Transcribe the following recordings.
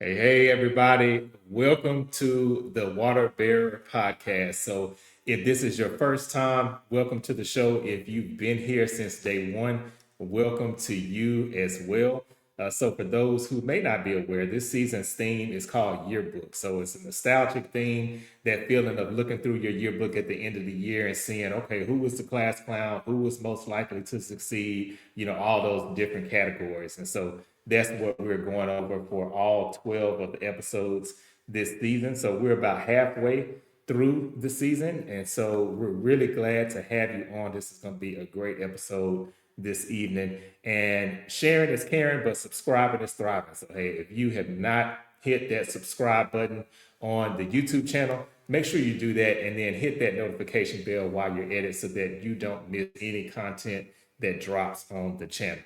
Hey, everybody. Welcome to the Water Bearer podcast. So, if this is your first time, welcome to the show. If you've been here since day one, welcome to you as well. So, for those who may not be aware, this season's theme is called Yearbook. So, it's a nostalgic theme, that feeling of looking through your yearbook at the end of the year and seeing, okay, who was the class clown, who was most likely to succeed, all those different categories. And so, that's what we're going over for all 12 of the episodes this season. So we're about halfway through the season. And so we're really glad to have you on. This is going to be a great episode this evening. And sharing is caring, but subscribing is thriving. So, hey, if you have not hit that subscribe button on the YouTube channel, make sure you do that and then hit that notification bell while you're at it so that you don't miss any content that drops on the channel.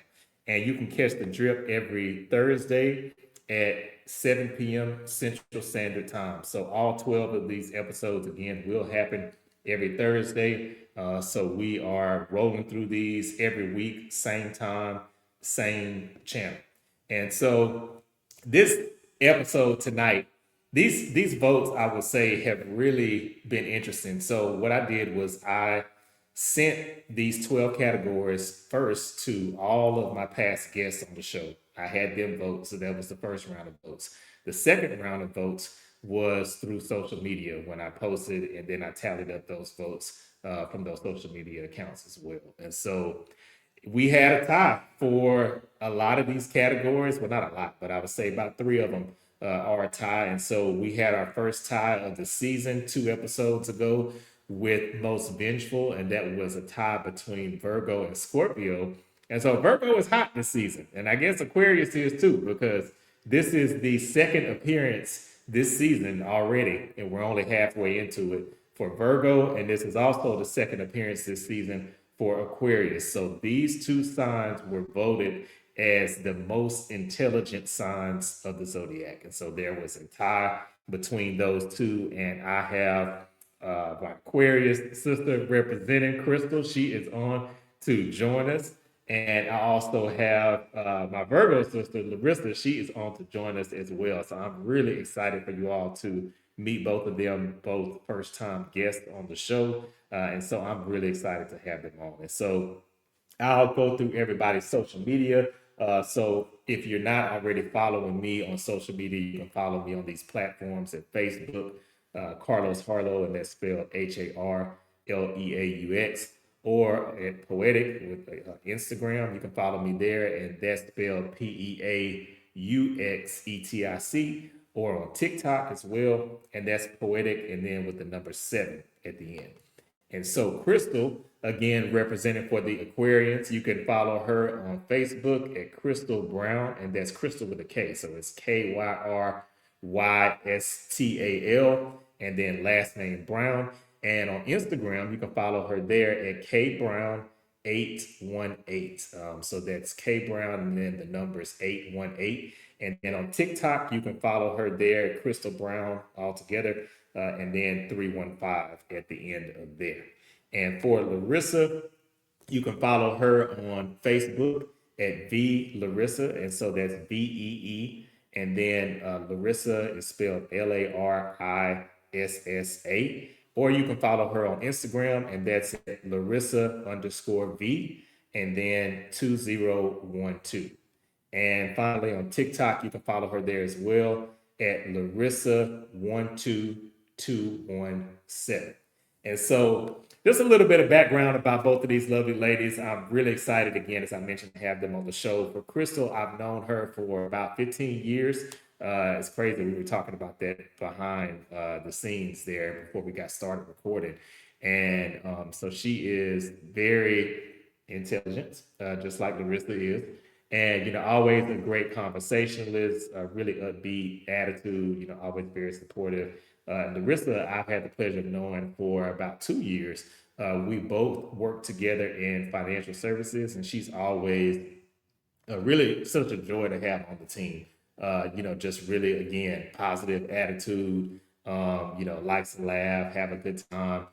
And you can catch the drip every Thursday at 7 p.m. Central Standard Time. So all 12 of these episodes, again, will happen every Thursday. So we are rolling through these every week, same time, same channel. And so this episode tonight, these votes, I would say, have really been interesting. So what I did was I sent these 12 categories first to all of my past guests on the show. I had them vote, so that was the first round of votes. The second round of votes was through social media when I posted, and then I tallied up those votes from those social media accounts as well. And so we had a tie for a lot of these categories. Well, not a lot, but I would say about three of them are a tie. And so we had our first tie of the season 2 episodes ago with most vengeful, and that was a tie between Virgo and Scorpio. And so Virgo is hot this season, and I guess Aquarius is too, because this is the second appearance this season already, and we're only halfway into it for Virgo, and this is also the second appearance this season for Aquarius. So these two signs were voted as the most intelligent signs of the zodiac. And so there was a tie between those two, and I have my Aquarius sister representing Krystal. She is on to join us. And I also have my Virgo sister, Larissa. She is on to join us as well. So I'm really excited for you all to meet both of them, both first time guests on the show. And so I'm really excited to have them on. And so I'll go through everybody's social media. So if you're not already following me on social media, you can follow me on these platforms at Facebook, Carlos Harlow, and that's spelled Harleaux, or at Poetic with Instagram. You can follow me there, and that's spelled P-E-A-U-X-E-T-I-C, or on TikTok as well, and that's Poetic, and then with the number 7 at the end. And so Krystal, again, representing for the Aquarians, you can follow her on Facebook at Krystal Brown, and that's Krystal with a K. So it's Kyryystal, and then last name Brown. And on Instagram, you can follow her there at KBrown818. So that's K Brown, and then the numbers 818. And then on TikTok, you can follow her there at Krystal Brown altogether, and then 315 at the end of there. And for Larissa, you can follow her on Facebook at V Larissa, and so that's VEE. And then Larissa is spelled LARISSA. Or you can follow her on Instagram, and that's at Larissa_V, and then 2012. And finally, on TikTok, you can follow her there as well at Larissa12217. And so, just a little bit of background about both of these lovely ladies. I'm really excited, again, as I mentioned, to have them on the show. For Krystal, I've known her for about 15 years. It's crazy. We were talking about that behind the scenes there before we got started recording. And so she is very intelligent, just like Larissa is. And, always a great conversationalist, a really upbeat attitude, always very supportive. Larissa, I've had the pleasure of knowing for about 2 years. We both work together in financial services, and she's always really such a joy to have on the team. Just really, again, positive attitude, likes to laugh, have a good time.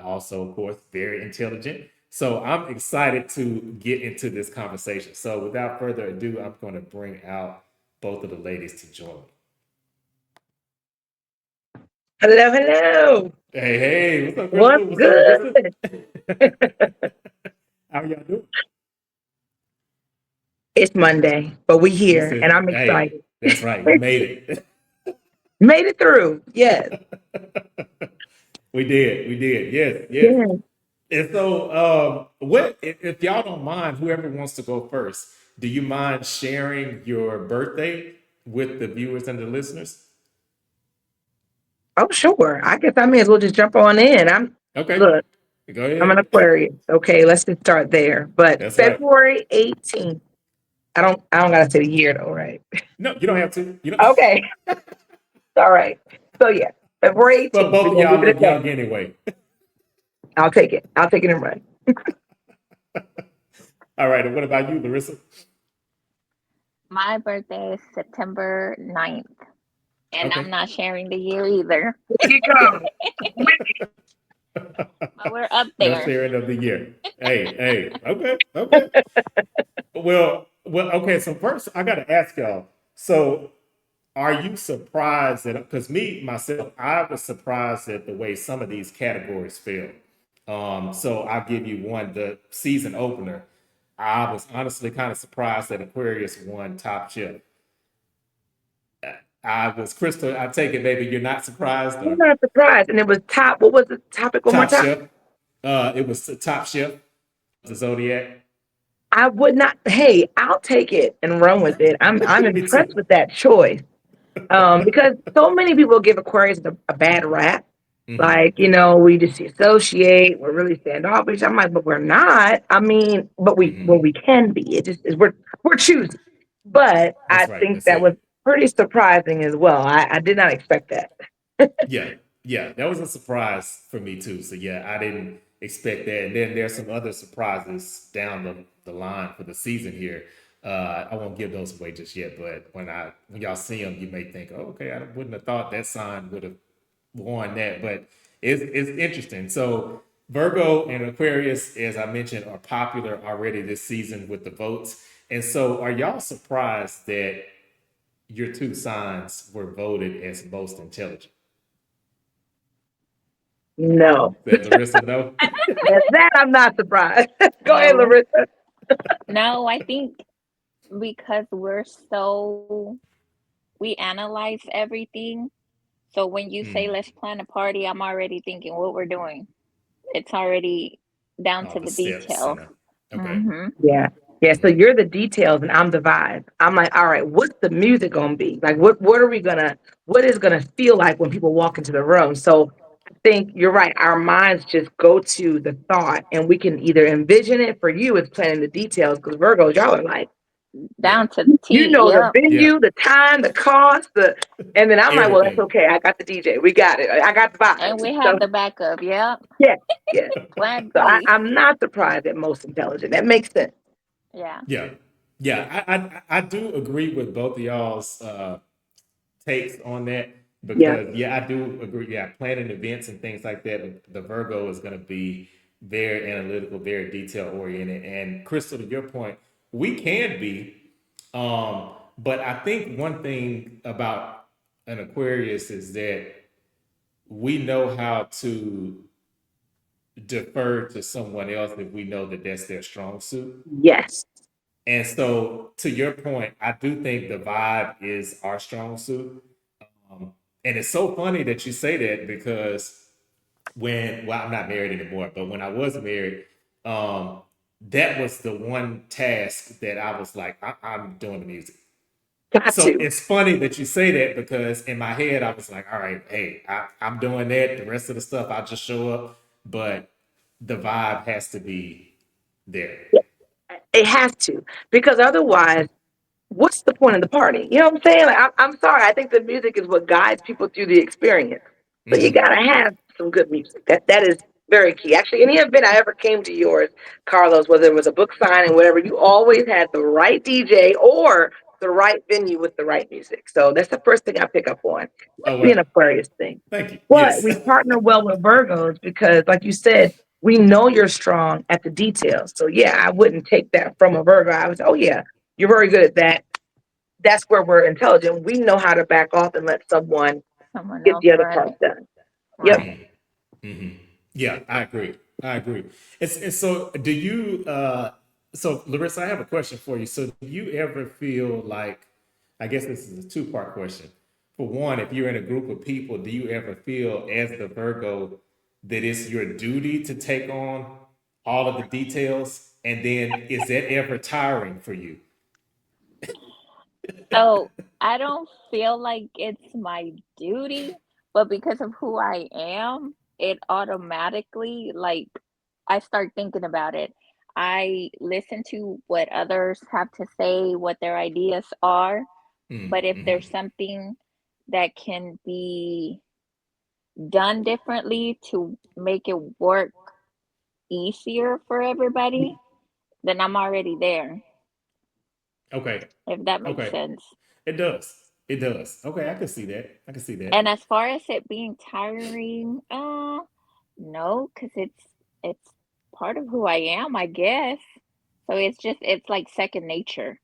Also, of course, very intelligent. So I'm excited to get into this conversation. So without further ado, I'm going to bring out both of the ladies to join me. Hello, hello. Hey, hey, what's up, What's Krystal? What's up, Larissa? good? How y'all doing? It's Monday, but we This here and is, I'm hey, excited. that's right. We made it. Made it through. Yes. We did. We did. Yes, yes. Yes. And so, what if y'all don't mind? Whoever wants to go first, do you mind sharing your birthday with the viewers and the listeners? Oh, sure. I guess I may as well just jump on in. Okay, Look, go I'm an ahead. Aquarius. Okay, let's just start there. But That's right. February 18th. I don't gotta say the year though, right? No, you don't have to. You know, Okay. All right. So yeah, February but 18th. We're both of gonna y'all leave it at look that. young anyway. I'll take it. I'll take it and run. All right. And what about you, Larissa? My birthday is September 9th, and I'm Okay. not sharing the year either, There you go. but we're up No there. sharing of the year. Hey, hey. Okay, okay. Well. Okay. So first, I got to ask y'all. So, are you surprised that? Because me myself, I was surprised at the way some of these categories fell. So I'll give you one. The season opener, I was honestly kind of surprised that Aquarius won Top Chef. I was Crystal. I take it, baby. You're not surprised, I'm or not surprised. And it was top. What was the topic one more Top time? Chef. It was Top Chef, the Zodiac. I would not. Hey, I'll take it and run with it. I'm Me impressed too. with that choice. Because so many people give Aquarius a bad rap. Hmm. Like, we just associate, we're really standoffish. I'm like, but we're not. I mean, but Hmm. we can be. It just is we're choosing. But That's I right. think That's that was it. pretty surprising as well. I did not expect that. Yeah, yeah, that was a surprise for me too. So yeah, I didn't expect that. And then there's some other surprises down the line for the season here. I won't give those away just yet, but when y'all see them, you may think, oh, okay, I wouldn't have thought that sign would have won that, but it's interesting. So Virgo and Aquarius, as I mentioned, are popular already this season with the votes. And so, are y'all surprised that your two signs were voted as most intelligent? No. That Larissa know? That I'm not surprised. Go ahead, No, Larissa. no, I think because we analyze everything. So when you say Mm. let's plan a party, I'm already thinking what we're doing. It's already down All to the the steps details. and okay. Mm-hmm. Yeah. Yeah. So Hmm. you're the details and I'm the vibe. I'm like, all right, what's the music gonna be? Like what is gonna feel like when people walk into the room? So I think you're right. Our minds just go to the thought and we can either envision it. For you, it's planning the details because Virgos, y'all are like, Yeah. Down to the you T. know the Yep. Yeah. venue, the time, the cost, and then I'm like, well, that's Everything. okay. I got the DJ. We got it. I got the And vibes. we So have the backup. Yep. yeah, yeah. Plan So B. I'm not surprised at most intelligent. That makes sense. Yeah. Yeah. Yeah. I do agree with both of y'all's takes on that Yeah. because yeah, I do agree. Yeah, planning events and things like that. The Virgo is going to be very analytical, very detail oriented. And Crystal, to your point, we can be, but I think one thing about an Aquarius is that we know how to defer to someone else if we know that that's their strong suit. Yes. And so, to your point, I do think the vibe is our strong suit. Um, and it's so funny that you say that because well, I'm not married anymore, but when I was married, um, that was the one task that I was like, I'm doing the music. Got So to. it's funny that you say that because in my head, I was like, all right, hey, I'm doing that. The rest of the stuff, I'll just show up. But the vibe has to be there. It has to. Because otherwise, what's the point of the party? You know what I'm saying? Like, I'm sorry. I think the music is what guides people through the experience. So you Hmm. gotta have some good music. That is very key. Actually, any event I ever came to yours, Carlos, whether it was a book signing, whatever, you always had the right DJ or the right venue with the right music. So that's the first thing I pick up on. Oh, Must be an well, Aquarius thing. thank you. But Yes. we partner well with Virgos because, like you said, we know you're strong at the details. So yeah, I wouldn't take that from a Virgo. I was, oh yeah, you're very good at that. That's where we're intelligent. We know how to back off and let someone Someone get else the other run part it. done. Yep. Hmm. Yeah, I agree. I agree. It's so do you so Larissa, I have a question for you. So do you ever feel like, I guess this is a two-part question. For one, if you're in a group of people, do you ever feel as the Virgo that it's your duty to take on all of the details? And then is that ever tiring for you? So I don't feel like it's my duty, but because of who I am, it automatically, like, I start thinking about it. I listen to what others have to say, what their ideas are, but if Mm-hmm. there's something that can be done differently to make it work easier for everybody, then I'm already there, Okay. if that makes Okay. sense. It does. It does. Okay, I can see that. I can see that. And as far as it being tiring, no, because it's part of who I am, I guess. So it's like second nature.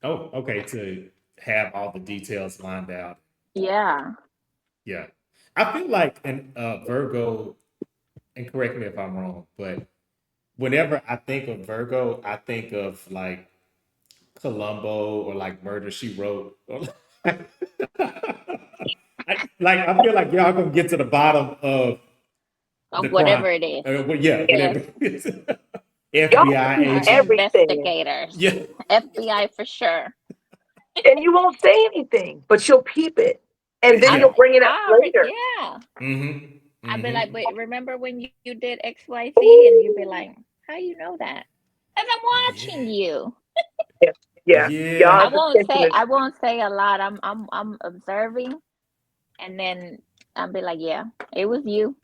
Oh, okay. To have all the details lined out. Yeah. Yeah. I feel like an Virgo, and correct me if I'm wrong, but whenever I think of Virgo, I think of like Columbo or like Murder She Wrote. I feel like y'all gonna get to the bottom of the Of crime. whatever it is. Well, yeah, Yes. whatever it is. Y'all FBI see Our agent. everything, investigators. Yeah. FBI for sure. and you won't say anything, but you'll peep it, and then I Yeah. you'll bring it up I already, later. yeah. Mm-hmm. I'd be like, Mm-hmm. but remember when you did XYZ, and you'd be Ooh. like, how you know that? Because I'm Yeah. watching you. Yeah, yeah. Yeah. Y'all's attention is I won't say a lot. I'm observing, and then I'll be like, yeah, it was you.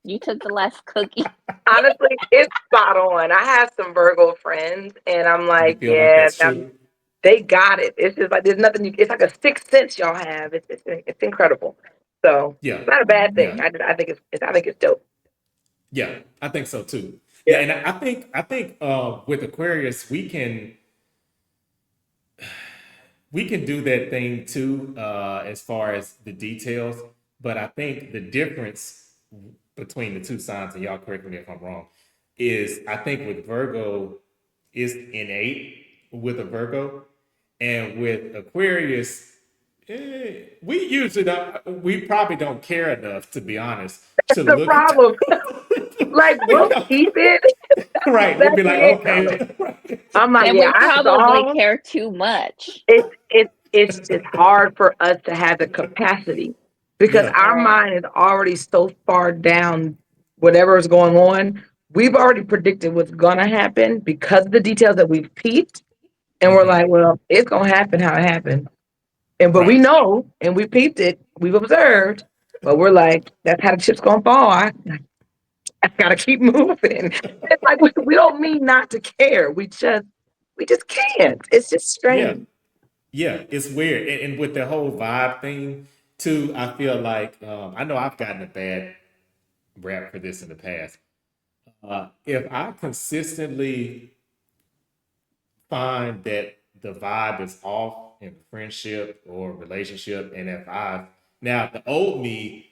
You took the last cookie. honestly, it's spot on. I have some Virgo friends, and I'm You like, feel like yeah, that's true? they got it. It's just like there's nothing. It's like a sixth sense y'all have. It's incredible. So Yeah. it's not a bad thing. Yeah. I think I think it's dope. Yeah. I think so too. Yeah, Yeah. and I think with Aquarius we can do that thing too, as far as the details. But I think the difference between the two signs, and y'all correct me if I'm wrong, is I think with Virgo is innate with a Virgo, and with Aquarius, we probably don't care enough, to be honest, to The look at. problem, like, We we'll don't- keep it. That's right? We'll be exactly like, it. I'm like, okay, right. And yeah, we I probably saw care too much. it's hard for us to have the capacity because Yeah, our Right. mind is already so far down whatever is going on. We've already predicted what's gonna happen because of the details that we've peeped, and we're hmm, like, well, it's gonna happen how it happened. And but we right. know and we peeped it, we've observed, but we're like, that's how the chip's gonna fall. I gotta keep moving. It's like we don't mean not to care. We just can't. It's just Yeah, strange. yeah, it's weird. And with the whole vibe thing, too, I feel like I know I've gotten a bad rap for this in the past. If I consistently find that the vibe is off in friendship or relationship, and if I now the old me,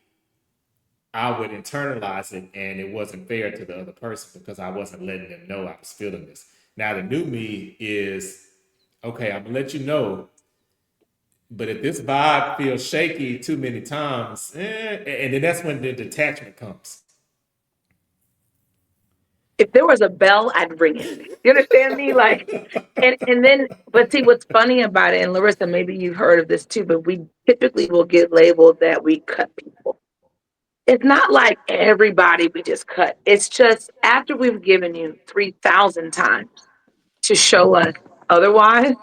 I would internalize it, and it wasn't fair to the other person because I wasn't letting them know I was feeling this. Now the new me is okay. I'm gonna let you know. But if this vibe feels shaky too many times, and then that's when the detachment comes. If there was a bell, I'd ring it. You understand me? Like, and then, but see, what's funny about it, and Larissa, maybe you've heard of this too, but we typically will get labeled that we cut people. It's not like everybody we just cut. It's just after we've given you 3,000 times to show us otherwise,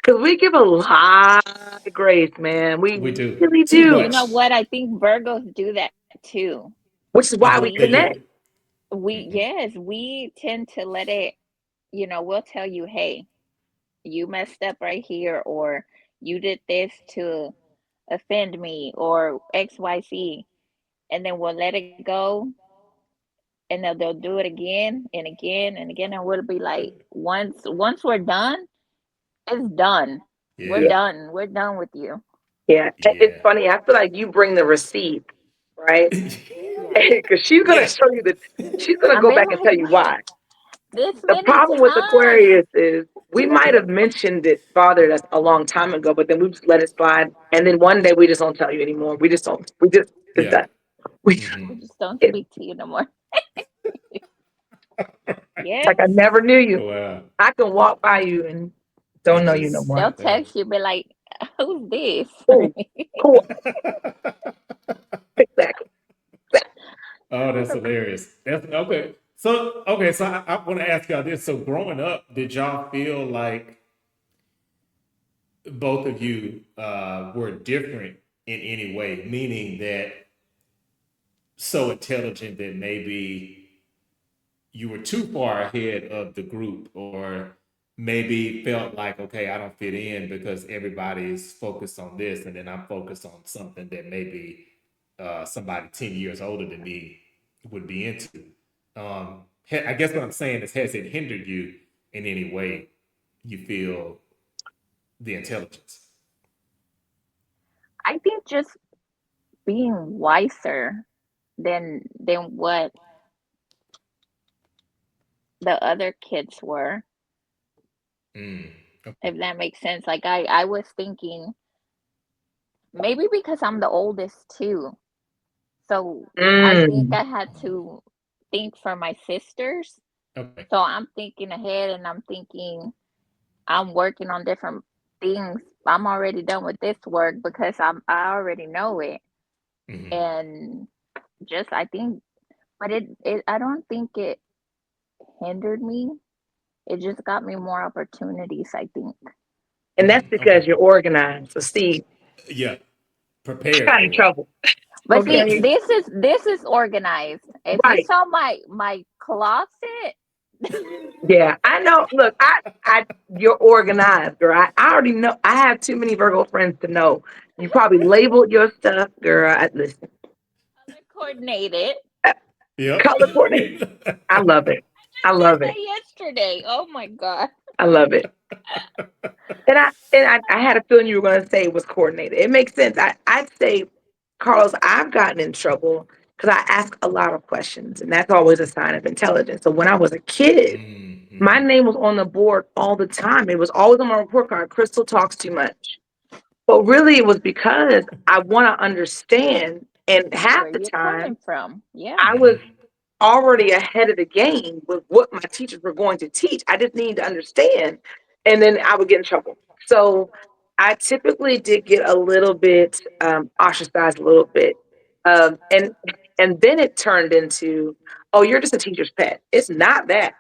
because we give a lot of grace, man. We We do really too do, You know much. what? I think Virgos do that too. which is why we Uh-huh, they We connect. do. we Hmm. yes, we tend to let it, we'll tell you, hey, you messed up right here, or you did this to offend me, or XYZ. And then we'll let it go, and they'll do it again and again and again. And we'll be like, once we're done, it's done. We're Yeah. Yeah, done. We're done with you. Yeah, it's Yeah. funny. I feel like you bring the receipt, right? Yeah. Because she's gonna Yes. show you that she's gonna I've go been back and like, tell you wait, why. this The many problem with times. Aquarius is we might have mentioned it bothered us a long time ago, but then we just let it slide, and then one day we just don't tell you anymore. We just don't. We just it's Yeah. done. We We Hmm. just don't it's speak to you no more. Yep. like I never knew you. Wow. I can walk by you and don't And know you no just more. They'll that. text you, be like, who's this? Cool, cool, exactly. Oh, that's hilarious. That's okay. So I want to ask y'all this. So growing up, did y'all feel like both of you were different in any way? Meaning that so intelligent that maybe you were too far ahead of the group, or maybe felt like, okay, I don't fit in because everybody is focused on this, and then I'm focused on something that maybe somebody 10 years older than me would be into. I guess what I'm saying is, has it hindered you in any way? You feel the intelligence? I think just being wiser than what the other kids were, Mm, okay. if that makes sense. Like I was thinking maybe because I'm the oldest too. So I think Mm. I had to think for my sisters. Okay. So I'm thinking ahead and I'm thinking I'm working on different things. I'm already done with this work because I already know it. Hmm. And just I think but it I don't think it hindered me. It just got me more opportunities, I think. And that's Okay. because you're organized. So see, Yeah. I Prepared got in for it. trouble. But see, Okay. this is organized. If you Right. saw my closet, Yeah. I know. Look, you're organized, girl. I already know. I have too many Virgo friends to know. You probably labeled your stuff, girl. Listen, color coordinated. uh, Yep. color coordinated. I love it. I Did love that it. yesterday. Oh my god. I love it. And I had a feeling you were going to say it was coordinated. It makes sense. I'd say, Carlos, I've gotten in trouble because I ask a lot of questions, and that's always a sign of intelligence. So when I was a kid, my Mm-hmm. name was on the board all the time. It was always on my report card. Krystal talks too much. But really, it was because I want to understand. And half Where the you time, coming from? Yeah. I was Mm-hmm. already ahead of the game with what my teachers were going to teach. I just needed to understand. And then I would get in trouble. So I typically did get a little bit ostracized a little bit. And then it turned into, oh, you're just a teacher's pet. It's not that.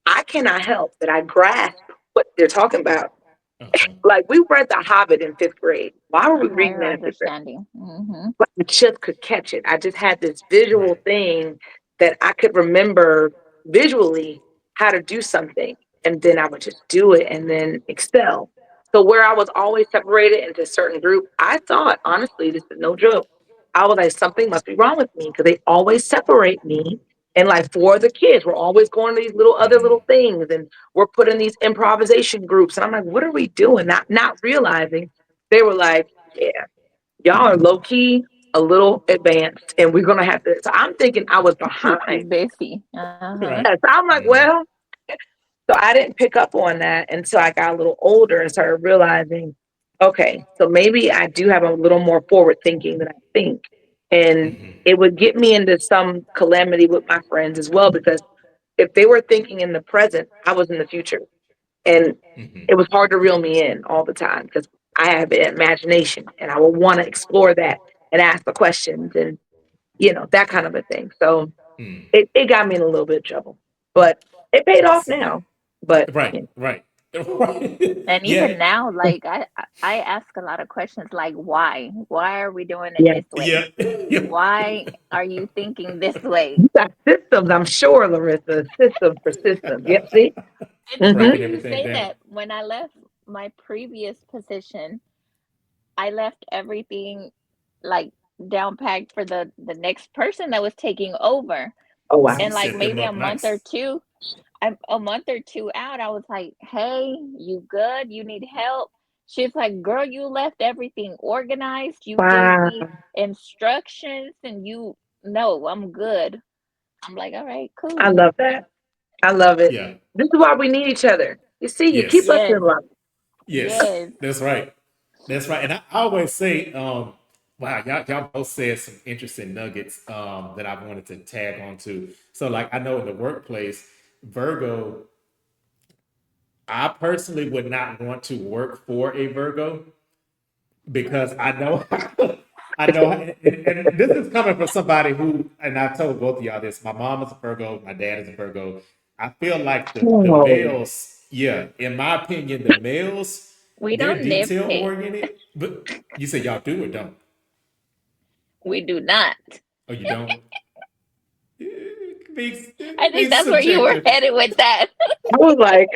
I cannot help that I grasp what they're talking about. Uh-huh. Like we read The Hobbit in fifth grade. Why were A we reading higher that in fifth grade? understanding. Hmm. But I just could catch it. I just had this visual Right. thing that I could remember visually how to do something. And then I would just do it and then excel. So where I was always separated into a certain group, I thought, honestly, this is no joke. I was like, something must be wrong with me because they always separate me. And like four of the kids, we're always going to these little other Mm-hmm. little things and we're put in these improvisation groups. And I'm like, what are we doing? Not realizing they were like, yeah, y'all are low key, a little advanced, and we're gonna have to. So I'm thinking I was Keep you behind. busy. Uh-huh. Right. Yes, I'm like, Mm-hmm. well, so I didn't pick up on that until I got a little older and started realizing, okay, so maybe I do have a little more forward thinking than I think, and Mm-hmm. it would get me into some calamity with my friends as well because if they were thinking in the present, I was in the future, and Mm-hmm. it was hard to reel me in all the time because I have an imagination and I would want to explore that and ask the questions and that kind of a thing. So Mm. it got me in a little bit of trouble, but it paid I off see. now. But Right. Right. Right. And Yeah. even now, like I ask a lot of questions like why? Why are we doing it yeah, this way? Yeah. Yeah. Why are you thinking this way? you got systems, I'm sure, Larissa. Systems for systems. Yep. See. It's Hmm. Breaking funny you everything say down. that. When I left my previous position, I left everything like down packed for the next person that was taking over. Oh So wow. you And like set them maybe a up month or nice. two, a month or two out, I was like, "Hey, you good? You need help?" She's like, girl, you left everything organized. You gave Wow. me instructions and you, no, I'm good. I'm like, all right, I cool. love that. I love it. Yeah. This is why we need each other. You see, you keep Yes. us in Yes, line. Yes. yes. That's right. That's right. And I always say, wow, y'all both said some interesting nuggets that I wanted to tag on to. So, like, I know in the workplace, Virgo, I personally would not want to work for a Virgo because I know, I know, and this is coming from somebody who, and I told both of y'all this. My mom is a Virgo, my dad is a Virgo. I feel like the Oh, males, yeah, in my opinion, the males, We they're don't detail nitpick. oriented. But you say y'all do or don't? We do not. Oh, you don't? I It think be that's where you were subjective. headed with that. I was like,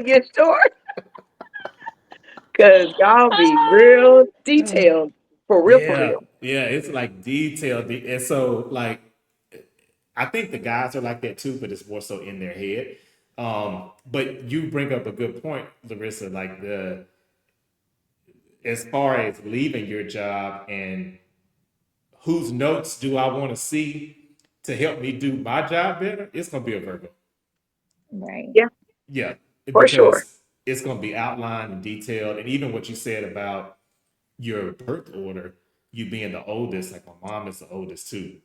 you sure? Because y'all be real detailed. For real, for Yeah, real. yeah, it's like detailed, and so like I think the guys are like that too, but it's more so in their head. But you bring up a good point, Larissa. Like the as far as leaving your job and whose notes do I want to see to help me do my job better, it's gonna be a Virgo. Right. Yeah, Yeah, for sure. because it's gonna be outlined and detailed, and even what you said about your birth order, you being the oldest, like my mom is the oldest too.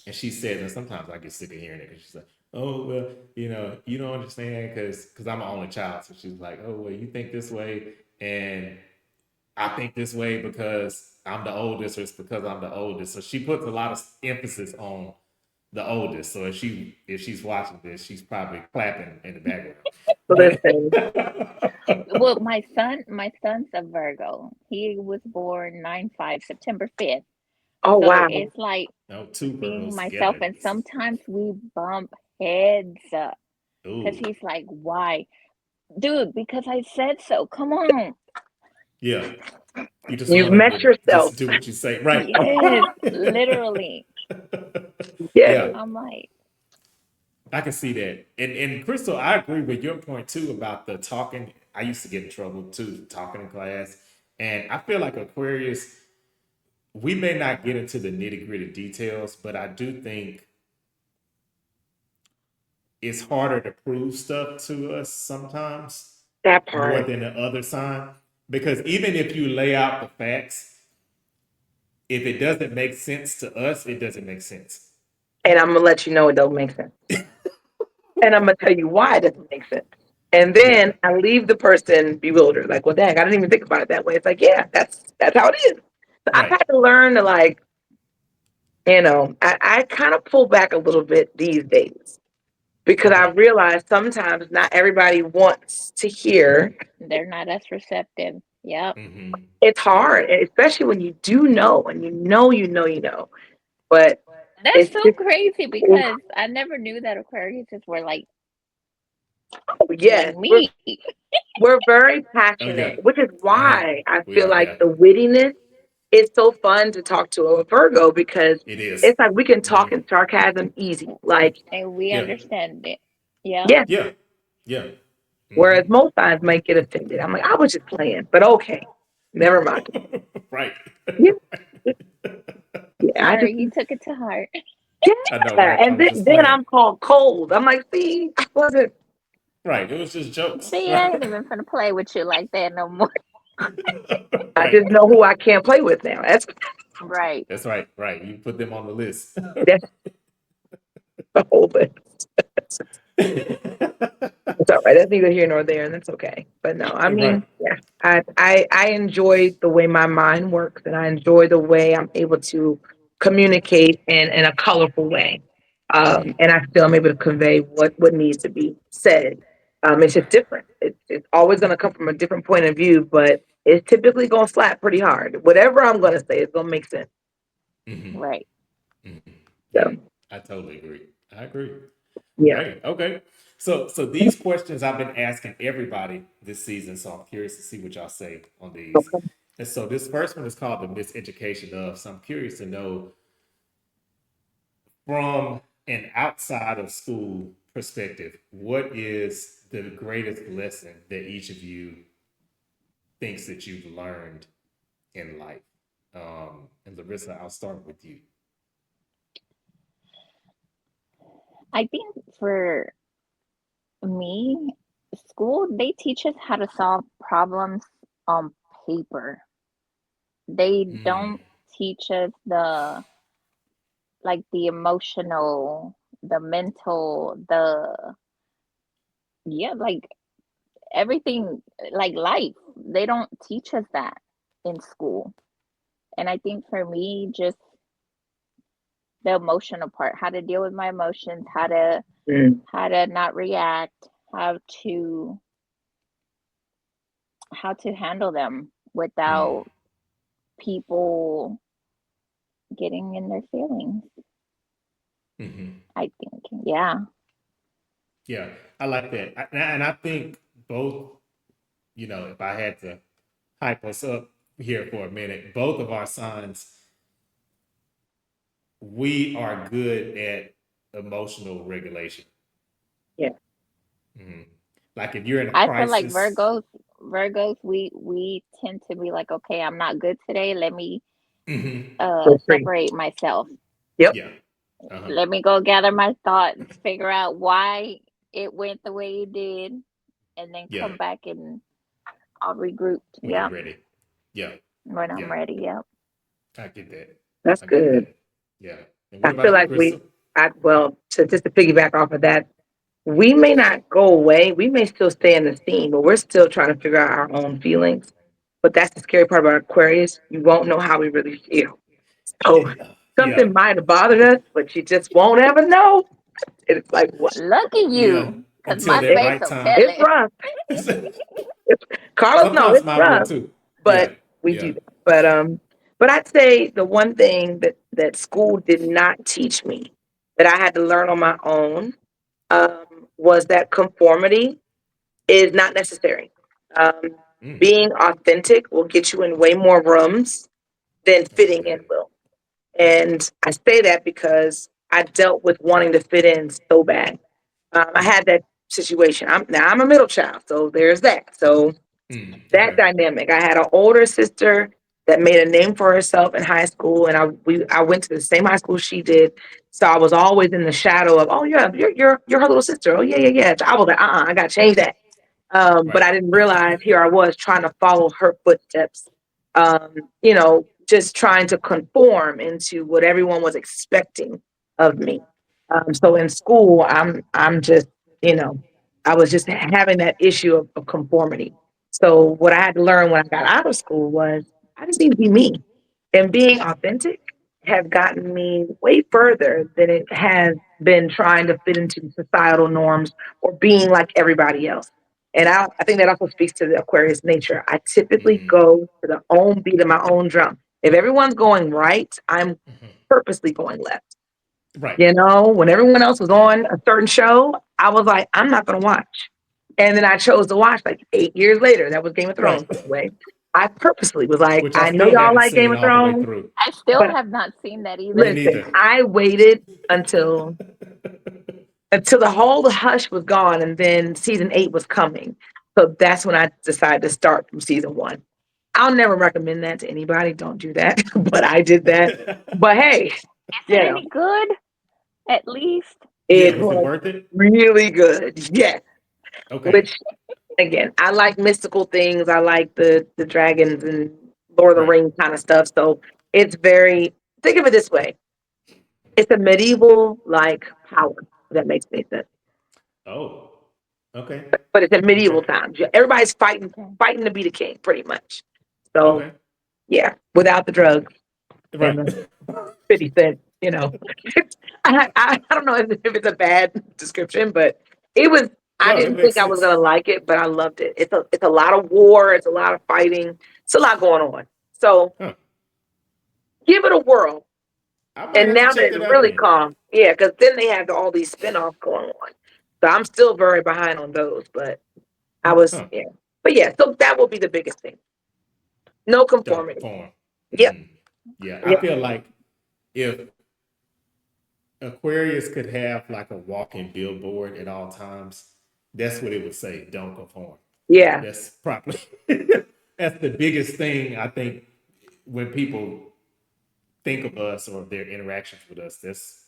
And she said, and sometimes I get sick of hearing it because she's like, oh, well, you don't understand because I'm an only child. So she's like, oh, well, you think this way. And I think this way because I'm the oldest or it's because I'm the oldest. So she puts a lot of emphasis on the oldest. So if she's watching this, she's probably clapping in the background. So But listen. Well, my son's a Virgo. He was born 9/5, September 5th. Oh, So wow. it's like no, two seeing Virgos myself, together. and sometimes we bump heads up because Ooh, he's like, why? Dude, because I said so. Come on. yeah. You just You've want him met to yourself. just do what you say. Right. Yes, literally. Yes. Yeah. I'm like, I can see that. And Crystal, I agree with your point too about the talking. I used to get in trouble too, talking in class. And I feel like Aquarius, we may not get into the nitty-gritty details, but I do think it's harder to prove stuff to us sometimes That more part. than the other sign. Because even if you lay out the facts, if it doesn't make sense to us, it doesn't make sense. And I'm going to let you know it don't make sense. And I'm going to tell you why it doesn't make sense. And Yeah. then I leave the person bewildered. Like, well, dang, I didn't even think about it that way. It's like, yeah, that's how it is. So I've Right. had to learn to like, I kind of pull back a little bit these days because I Okay. realize sometimes not everybody wants to hear. they're not as receptive. Yep. Mm-hmm. It's Yeah. hard, especially when you do know and you know. But That's it's so just, crazy because I never knew that Aquariuses were oh, like yes, me. we're very Oh yeah. passionate, which is Uh-huh. why I We feel are, like yeah. the wittiness is so fun to talk to a Virgo because It is. it's like we can Mm-hmm. talk in sarcasm easy. Like, And we Yeah. understand it. Yep. yeah. Yeah. Yeah. Whereas Mm-hmm. most times might get offended. I'm like, I was just playing, but okay, never mind. Right. Yeah, yeah. I just Sorry, you took it to heart. yeah. I know, right? I And was then, just then playing. I'm called cold. I'm like, see, I wasn't. Right. It was just jokes. See, I ain't even finna play with you like that no more. I Right. just know who I can't play with now. Right. That's right. Right. You put them on the list. That's the whole thing. It's all right. That's neither here nor there, and that's okay. But no, I Right. mean, yeah, I enjoy the way my mind works, and I enjoy the way I'm able to communicate in a colorful way, Mm-hmm. and I feel I'm able to convey what needs to be said. It's just Right. different. It's always going to come from a different point of view, but it's typically going to slap pretty hard. Whatever I'm going to say is going to make sense. Mm-hmm. Right. Mm-hmm. Yeah. So I totally agree. I agree. yeah. Hey, okay. So these questions I've been asking everybody this season, so I'm curious to see what y'all say on these. Okay. And so this first one is called the miseducation of. So I'm curious to know from an outside of school perspective, what is the greatest lesson that each of you things that you've learned in life? And Larissa, I'll start with you. I think for me, school, they teach us how to solve problems on paper. They Mm, don't teach us the like the emotional, the mental, the yeah, like everything like life. They don't teach us that in school. And I think for me, just the emotional part, how to deal with my emotions, Mm. how to not react, how to how to handle them mm, without people getting in their feelings. hmm. I think, yeah. Yeah, I like that. And I think both, if I had to hype us up here for a minute, both of our signs, we are good at emotional regulation. Yeah. Mhm. Like if you're in a I feel like crisis, Virgos, we tend to be like, okay, I'm not good today. Let me hmm, Feel free. separate myself. Yep. yeah, uh-huh, Let me go gather my thoughts, figure out why it went the way it did, and then yeah, come back and I'll regroup. when you're Yeah, ready. Yeah, when I'm yeah, ready. Yep. I get that. That's I get good. that. Yeah. And what I feel about you, like Crystal? well, to piggyback off of that, we may not go away. We may still stay in the scene, but we're still trying to figure out our own feelings. But that's the scary part about Aquarius. You won't know how we really feel. So Yeah, something might have bothered us, but you just won't ever know. It's like, what? Lucky yeah, you, because until my that It, face right will time. tell it's it. rough. Carlos, no, Sometimes it's mine will rough, too. but Yeah, we yeah. do that. But I'd say the one thing that school did not teach me that I had to learn on my own was that conformity is not necessary. Um, Mm, being authentic will get you in way more rooms than I see fitting in that. will. And I say that because I dealt with wanting to fit in so bad. I Mm, had that situation. I'm a middle child, so there's that. So that okay. dynamic. I had an older sister that made a name for herself in high school, and I went to the same high school she did. So I was always in the shadow of, oh yeah, you're her little sister. Oh yeah, yeah, yeah. I was like, I got to change that. But Right. I didn't realize here I was trying to follow her footsteps. Just trying to conform into what everyone was expecting of me. So in school, I'm just, you know, I was just having that issue of conformity. So what I had to learn when I got out of school was I just need to be me. And being authentic has gotten me way further than it has been trying to fit into societal norms or being like everybody else. And I think that also speaks to the Aquarius nature. I typically Mm, go to the own beat of my own drum. If everyone's going right, I'm mhm. purposely going left. Right. You know, when everyone else was Yeah. on a certain show, I was like, I'm not going to watch. And then I chose to watch like 8 years later. That was Game of Right. Thrones, by the way. I purposely was like, Which I I know still y'all haven't like Game seen of all the way Thrones, through. I still but have not seen that Me either. listen, neither. I waited until the whole hush was gone and then season 8 was coming. So that's when I decided to start from season 1. I'll never recommend that to anybody. Don't do that. But I did that. But hey, Is it you know, any good? At least. Yeah, it was it was worth it? really good. Yes. Okay. Which again, I like mystical things. I like the dragons and Lord of the Right. Rings kind of stuff. So it's very think of it this way. It's a medieval like power, if that makes any sense. Oh. Okay. But it's in medieval Okay. times. Everybody's fighting Okay. fighting to be the king, pretty much. So Okay. yeah, without the drugs and Right. the 50 cent, I don't know if it's a bad description, but it was I No, it didn't makes think I was sense. gonna like it, but I loved it. It's a lot of war, it's a lot of fighting, it's a lot going on. So Huh. give it a whirl. I might And have to now that check it's that out really then. calm, yeah, because then they have all these spinoffs going on. So I'm still very behind on those, but I was Huh. yeah. But yeah, so that will be the biggest thing. No Don't conformity. conform. Yep. Mm. Yeah, I Yep. feel like if Aquarius could have like a walking billboard at all times, that's what it would say. Don't conform. Yeah. That's probably that's the biggest thing I think when people think of us or their interactions with us. That's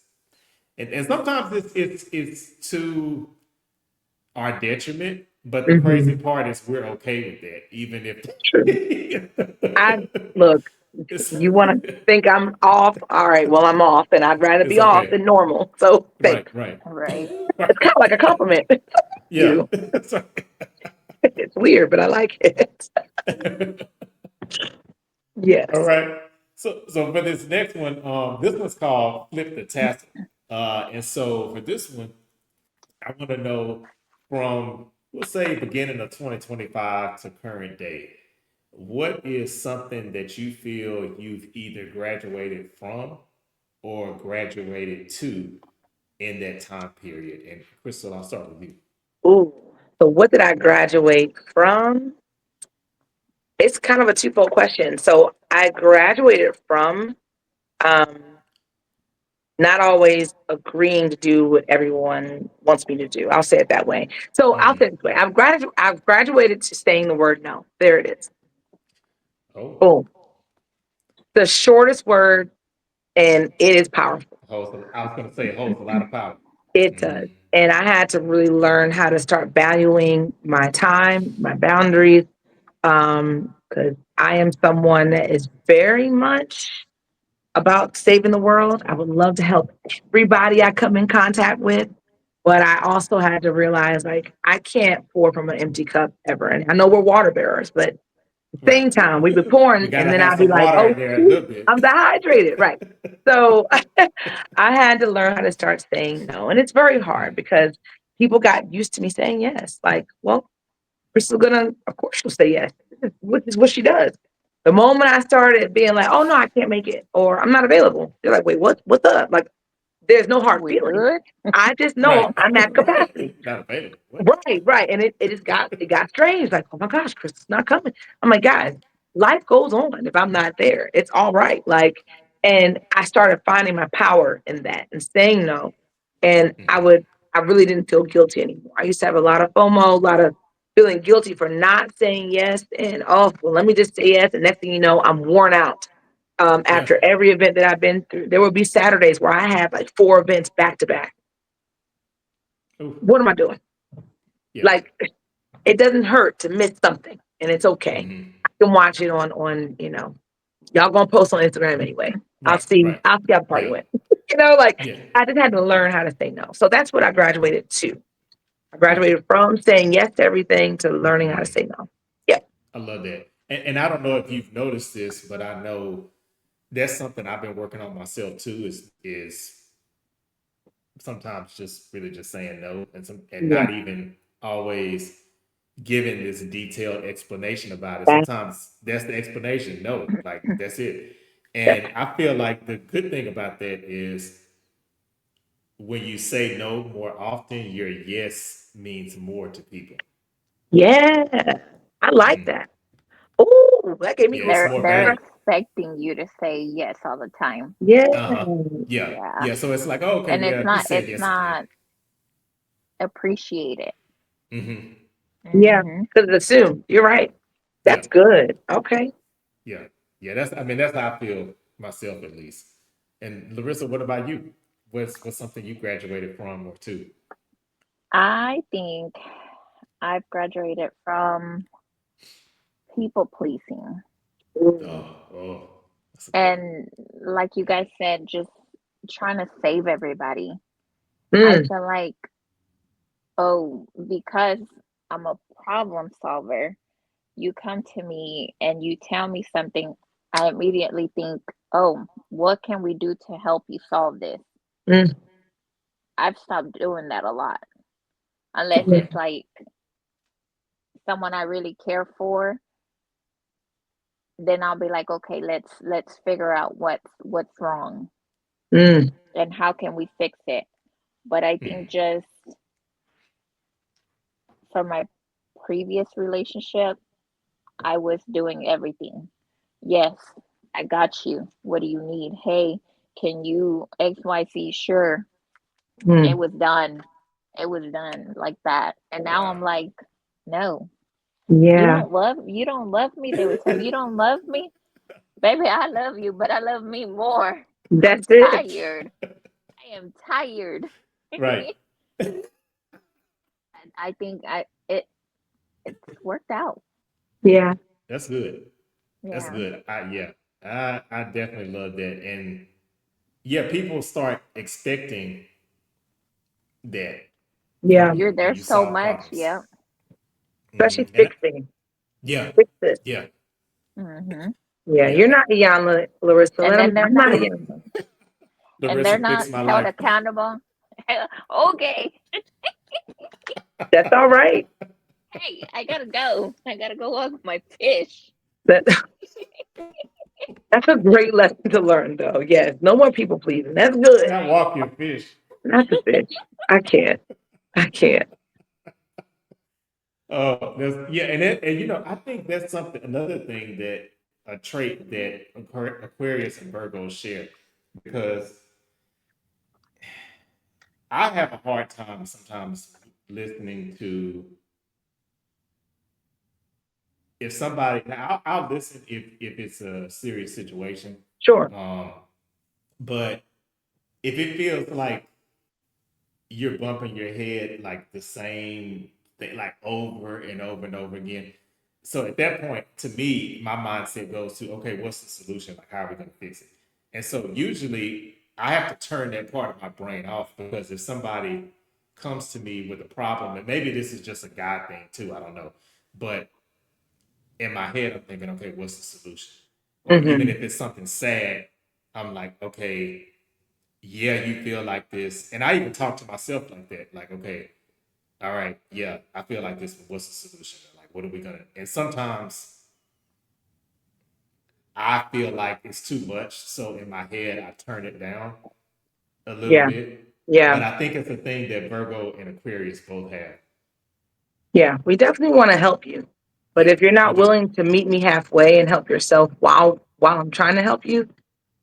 and sometimes it's to our detriment. But the crazy Hmm. part is we're okay with that, even if True. I look. it's You want to think I'm off? All right. Well, I'm off, and I'd rather it's be off okay. than normal. So Right, thanks. right, Right. It's kind right. of like a compliment. Yeah. You. It's weird, but I like it. All Yes. right. So for this next one, this one's called Flip the Tassel. And so for this one, I want to know from, we'll say, beginning of 2025 to current day, what is something that you feel you've either graduated from or graduated to in that time period? And Krystal, I'll start with you. Ooh. So what did I graduate from? It's kind of a twofold question. So I graduated from um, not always agreeing to do what everyone wants me to do. I'll say it that way. So I'll say it this way. I've graduated to saying the word no. There it is. Oh, Boom. The shortest word, and it is powerful. I was going to say it holds a lot of power. It Hmm. does. And I had to really learn how to start valuing my time, my boundaries, because I am someone that is very much about saving the world. I would love to help everybody I come in contact with, but I also had to realize like I can't pour from an empty cup ever. And I know we're water bearers, but at the Right. same time we've been We pouring, got and to then have I'll be some like, water oh in there a shoot, little I'm bit. dehydrated, right? So I had to learn how to start saying no, and it's very hard Mm. because people got used to me saying yes. Like, well, Crystal gonna, of course, she'll say yes. This is what she does. The moment I started being like, "Oh no, I can't make it," or "I'm not available," they're like, "Wait, what? What's up?" Like, there's no hard We feelings. good? I just know Right. I'm at capacity. Not available. What? Right, right. And it got strange. Like, oh my gosh, Chris is not coming. I'm like, guys, life goes on if I'm not there. It's all right. Like, and I started finding my power in that and saying no. And Hmm. I really didn't feel guilty anymore. I used to have a lot of FOMO, a lot of feeling guilty for not saying yes. And oh, well, let me just say yes. And next thing you know, I'm worn out. Yeah. After every event that I've been through, there would be Saturdays where I have like 4 events back to back. Ooh. What am I doing? Yeah. Like, it doesn't hurt to miss something, and it's okay. Hmm. I can watch it on y'all gonna post on Instagram anyway. Right. Right. I'll see how the party Yeah. went. Like Yeah. I just had to learn how to say no. So that's what I graduated to. I Okay. graduated from saying yes to everything to learning how to Hmm. say no. Yeah. I love that. And I don't know if you've noticed this, but I know that's something I've been working on myself too. Is sometimes just really just saying no, and Yeah. not even always giving this detailed explanation about it. That, Sometimes that's the explanation. No, like that's it. that, And I feel like the good thing about that is when you say no more often, your yes means more to people. yeah. I like Hmm. that. Oh, that gave me Yeah, it's more They're value. expecting you to say yes all the time. yeah. Uh huh. Yeah, Yeah. yeah. So it's like, oh, okay, And yeah, he said it's yes again. not appreciated. Hmm. Yeah. Hmm. Because it's assumed. You're right. Yeah, That's good. Okay. yeah, yeah. That's I mean that's how I feel myself at least. And Larissa, what about you? What's something you graduated from or to? I think I've graduated from people pleasing. Ooh. Oh, oh, that's a good one. And like you guys said, just trying to save everybody. I Mm, feel like, oh, because I'm a problem solver, you come to me and you tell me something, I immediately think, oh, what can we do to help you solve this? mm, I've stopped doing that a lot. Unless mm, it's like someone I really care for, then I'll be like, okay, let's figure out what's wrong mm. and how can we fix it. But I Mm, think just for my previous relationship, I was doing everything. Yes, I got you. What do you need? Hey, can you XYZ? Sure. It Mm. was done. It was done like that. And now I'm wow. like, no. Yeah, You don't love me, they would tell me. You don't love me? Baby, I love you, but I love me more. I'm that's it. tired. I am tired. Right. And I think it's worked out. Yeah, That's good. That's Yeah. good. I definitely love that. And yeah, people start expecting that yeah. from You're you when there you so solve much. problems. Yep. Especially And fixing. yeah, Fix it. yeah, Hmm. Yeah, yeah. you're not Iyanla, Larissa. And then I'm not Iyanla. they're Larissa not fixed my held life. accountable. Okay. That's all right. Hey, I gotta go. I gotta go walk my fish. That that's a great lesson to learn, though. Yes, no more people pleasing. That's good. Not walk your fish. Not the fish. I can't. I can't. Oh, yeah, and I think that's something another thing that a trait that Aquarius and Virgo share because I have a hard time sometimes listening to if somebody now I'll listen if it's a serious situation, Sure. um, but if it feels like you're bumping your head like the same thing, like over and over and over again. So at that point, to me, my mindset goes to, okay, what's the solution? Like, how are we going to fix it? And so usually I have to turn that part of my brain off because if somebody comes to me with a problem, and maybe this is just a guy thing too, I don't know. But in my head, I'm thinking, okay, what's the solution? Or even Hmm. if it's something sad, I'm like, okay, yeah, you feel like this. And I even talk to myself like that. Like, okay, all right, yeah, I feel like this, but what's the solution? Like, what are we gonna and sometimes I feel like it's too much. So in my head I turn it down a little Yeah. bit. Yeah. But I think it's a thing that Virgo and Aquarius both have. Yeah. We definitely want to help you. But Yeah, if you're we not do. willing to meet me halfway and help yourself while I'm trying to help you,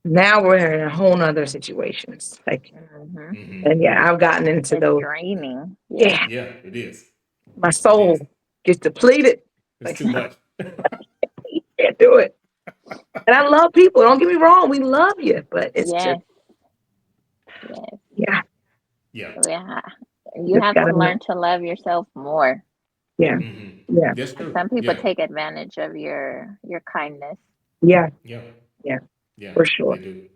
now we're in a whole nother situations. Like, Hmm. and yeah, I've gotten into It's those. draining. Yeah. Yeah, Yeah, it is. my It is. soul gets depleted. It's Like, too much. you can't do it. And I love people. Don't get me wrong. We love you, but it's just, Yes. Yes. yeah, Yeah. Yeah. You just have gotta to know. learn to love yourself more. Yeah, yeah, That's true. Some people Yeah. take advantage of your kindness. yeah, Yeah. yeah, Yeah. for sure, They do.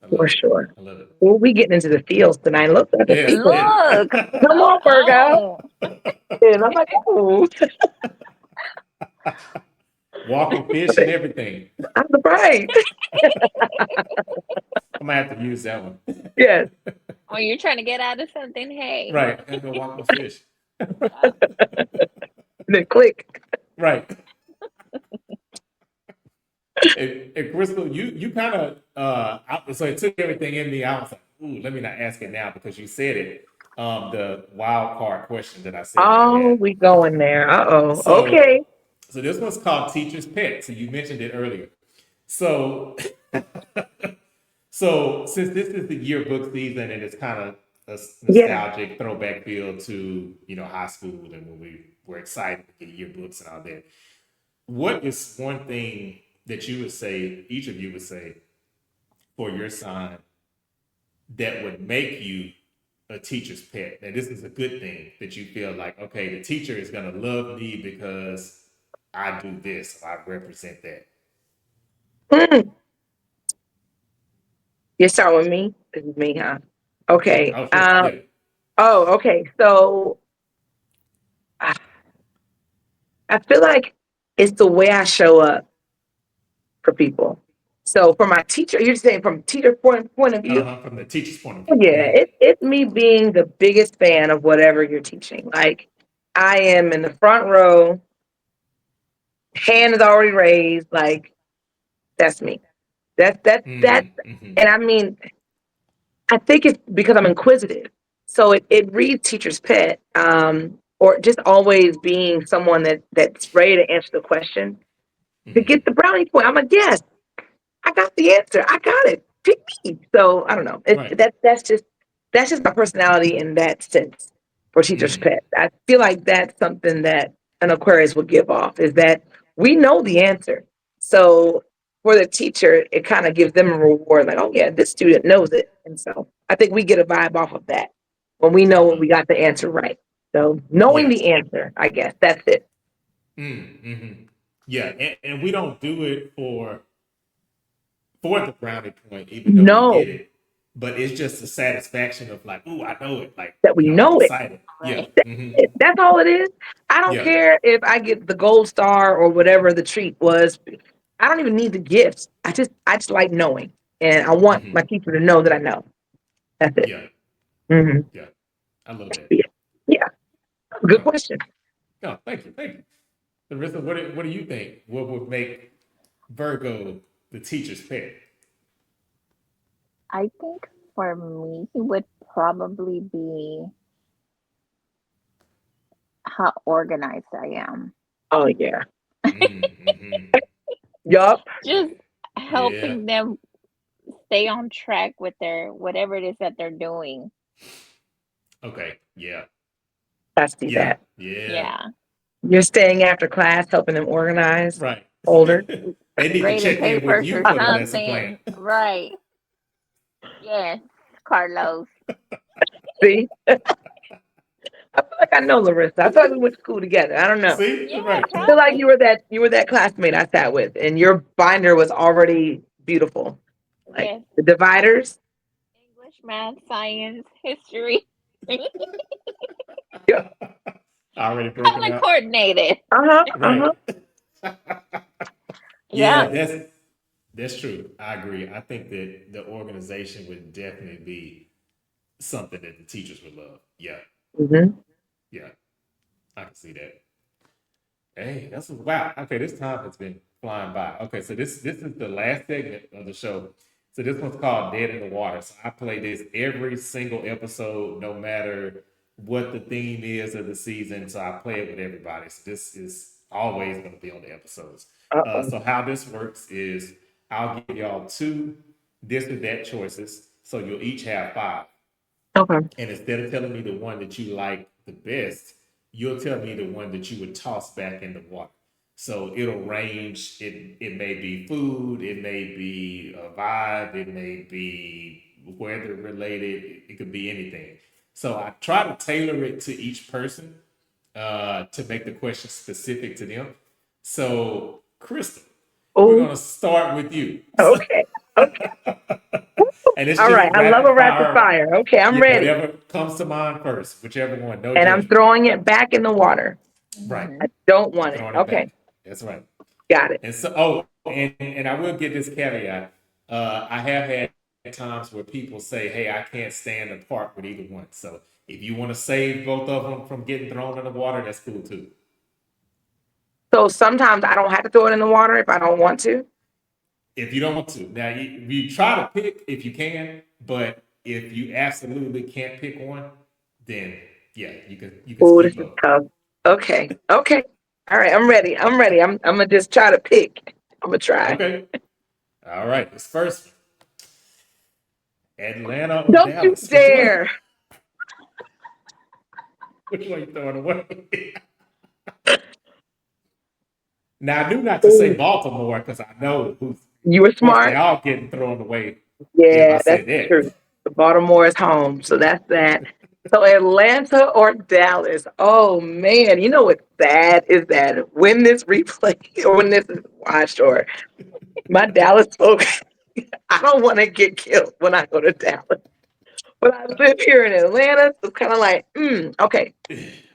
I for love it. sure. I love it. Well, we getting into the fields tonight. Look at the Yeah. people. Look. Come on, Virgo. Oh, And I'm like, oh, Walking fish and everything. I'm surprised. I might have to use that one. Yes. when you're trying to get out of something, hey. Right. And go walk my fish. Yeah. And then click. Right. And Crystal, you kind of so it took everything in me. I was like, ooh, let me not ask it now because you said it. The wild card question that I said that I Oh, had. we going there. Uh-oh. So Okay. so this one's called Teacher's Pet. So you mentioned it earlier. So so since this is the yearbook season and it's kind of a Yeah. nostalgic throwback feel to high school and when we were excited to get yearbooks and all that. What is one thing that you would say, each of you would say, for your sign that would make you a teacher's pet? Now, this is a good thing that you feel like, okay, the teacher is going to love me because I do this, I represent that. Mm. You start with me. This is me, huh? Okay. Oh, sure. Yeah. Oh, okay. So I I feel like it's the way I show up for people. So for my teacher, you're saying from teacher point of view? From the teacher's point of view. Yeah, it's me being the biggest fan of whatever you're teaching. Like I am in the front row, hand is already raised. Like that's me. That, and I mean, I think it's because I'm inquisitive. So it reads teacher's pet, or just always being someone that's ready to answer the question to get the brownie point. I'm like, yes, I got the answer. I got it. Pick me. So I don't know. Right. That's just my personality in that sense for teacher's pet. I feel like that's something that an Aquarius will give off is that we know the answer. So for the teacher, it kind of gives them a reward, like, oh yeah, this student knows it. And so I think we get a vibe off of that when we I know when love we that. got the answer right. So knowing Yeah. the answer, I guess that's it. Mm-hmm. Yeah, and we don't do it for the brownie point, even though we Know get it. But it's just the satisfaction of like, ooh, I know it. Like, that we I'm know it. excited. Yeah. Right. Mm-hmm. That's all it is. I don't Yeah. care if I get the gold star or whatever the treat was. I don't even need the gifts. I just like knowing, and I want Mm-hmm. my teacher to know that I know. That's it. Yeah. Hmm. Yeah. I love that. Yeah, yeah. Good Oh, question. no, thank you. Thank you. Larissa, what do you think? What would make Virgo the teacher's pet? I think for me, he would probably be how organized I am. Oh yeah. Mm-hmm. Yup. Just Yeah. helping them stay on track with their whatever it is that they're doing. Okay. Yeah. I see Yeah. that. Yeah. Yeah. You're staying after class, helping them organize. Right. Older. They need to Grading check in with papers you or for the lesson plan. something. Right. Yes, Carlos. See, I feel like I know Larissa. I feel like we went to school together. I don't know. See? Yeah, Right. I feel like probably. you were that classmate I sat with, and your binder was already beautiful. Like Yes. the dividers. English, math, science, history. Yeah. Already broken Color out. coordinated. Uh huh. Uh huh. Right. Yeah, Yeah. that's true. I agree. I think that the organization would definitely be something that the teachers would love. Yeah. Hmm. Yeah. I can see that. Hey, that's wow. Okay, this time has been flying by. Okay, so this is the last segment of the show. So this one's called Dead in the Water. So I play this every single episode, no matter what the theme is of the season. So I play it with everybody. So this is always going to be on the episodes. Uh oh. So how this works is I'll give y'all two this or that choices. So you'll each have five. Okay. And instead of telling me the one that you like the best, you'll tell me the one that you would toss back in the water. So it'll range. It may be food, it may be a vibe, it may be weather related, it could be anything. So I try to tailor it to each person to make the question specific to them. So, Krystal, we're Oh. gonna start with you. So, Okay. Okay. and it's All just right. I love rapid a rapid fire. fire. Okay, I'm Yeah, ready, whatever comes to mind first, whichever one, no and I'm judgment. throwing it back in the water. Right, I Hmm. don't you're want it. throwing it Okay. back. That's right. Got it. And so, oh, and I will give this caveat. I have had times where people say, "Hey, I can't stand the part with either one." So if you want to save both of them from getting thrown in the water, that's cool too. So sometimes I don't have to throw it in the water if I don't want to. If you don't want to, now you try to pick if you can, but if you absolutely can't pick one, then yeah, you can Oh, keep this is both. tough. Okay. Okay. All right. I'm ready. I'm ready. I'm gonna just try to pick. I'm gonna try. Okay. All right. This first one, Atlanta or Don't you Dallas? Which one? dare. Which one you throwing away? Now I knew not to say Ooh, Baltimore because I know who's. you were Of course, they smart. all getting thrown away if I Yeah, that's said that. true. Baltimore is home, so that's that. So Atlanta or Dallas? Oh man, you know what's sad is that when this replay or when this is watched or my Dallas folks, I don't want to get killed when I go to Dallas. But I live here in Atlanta, so it's kind of like, okay.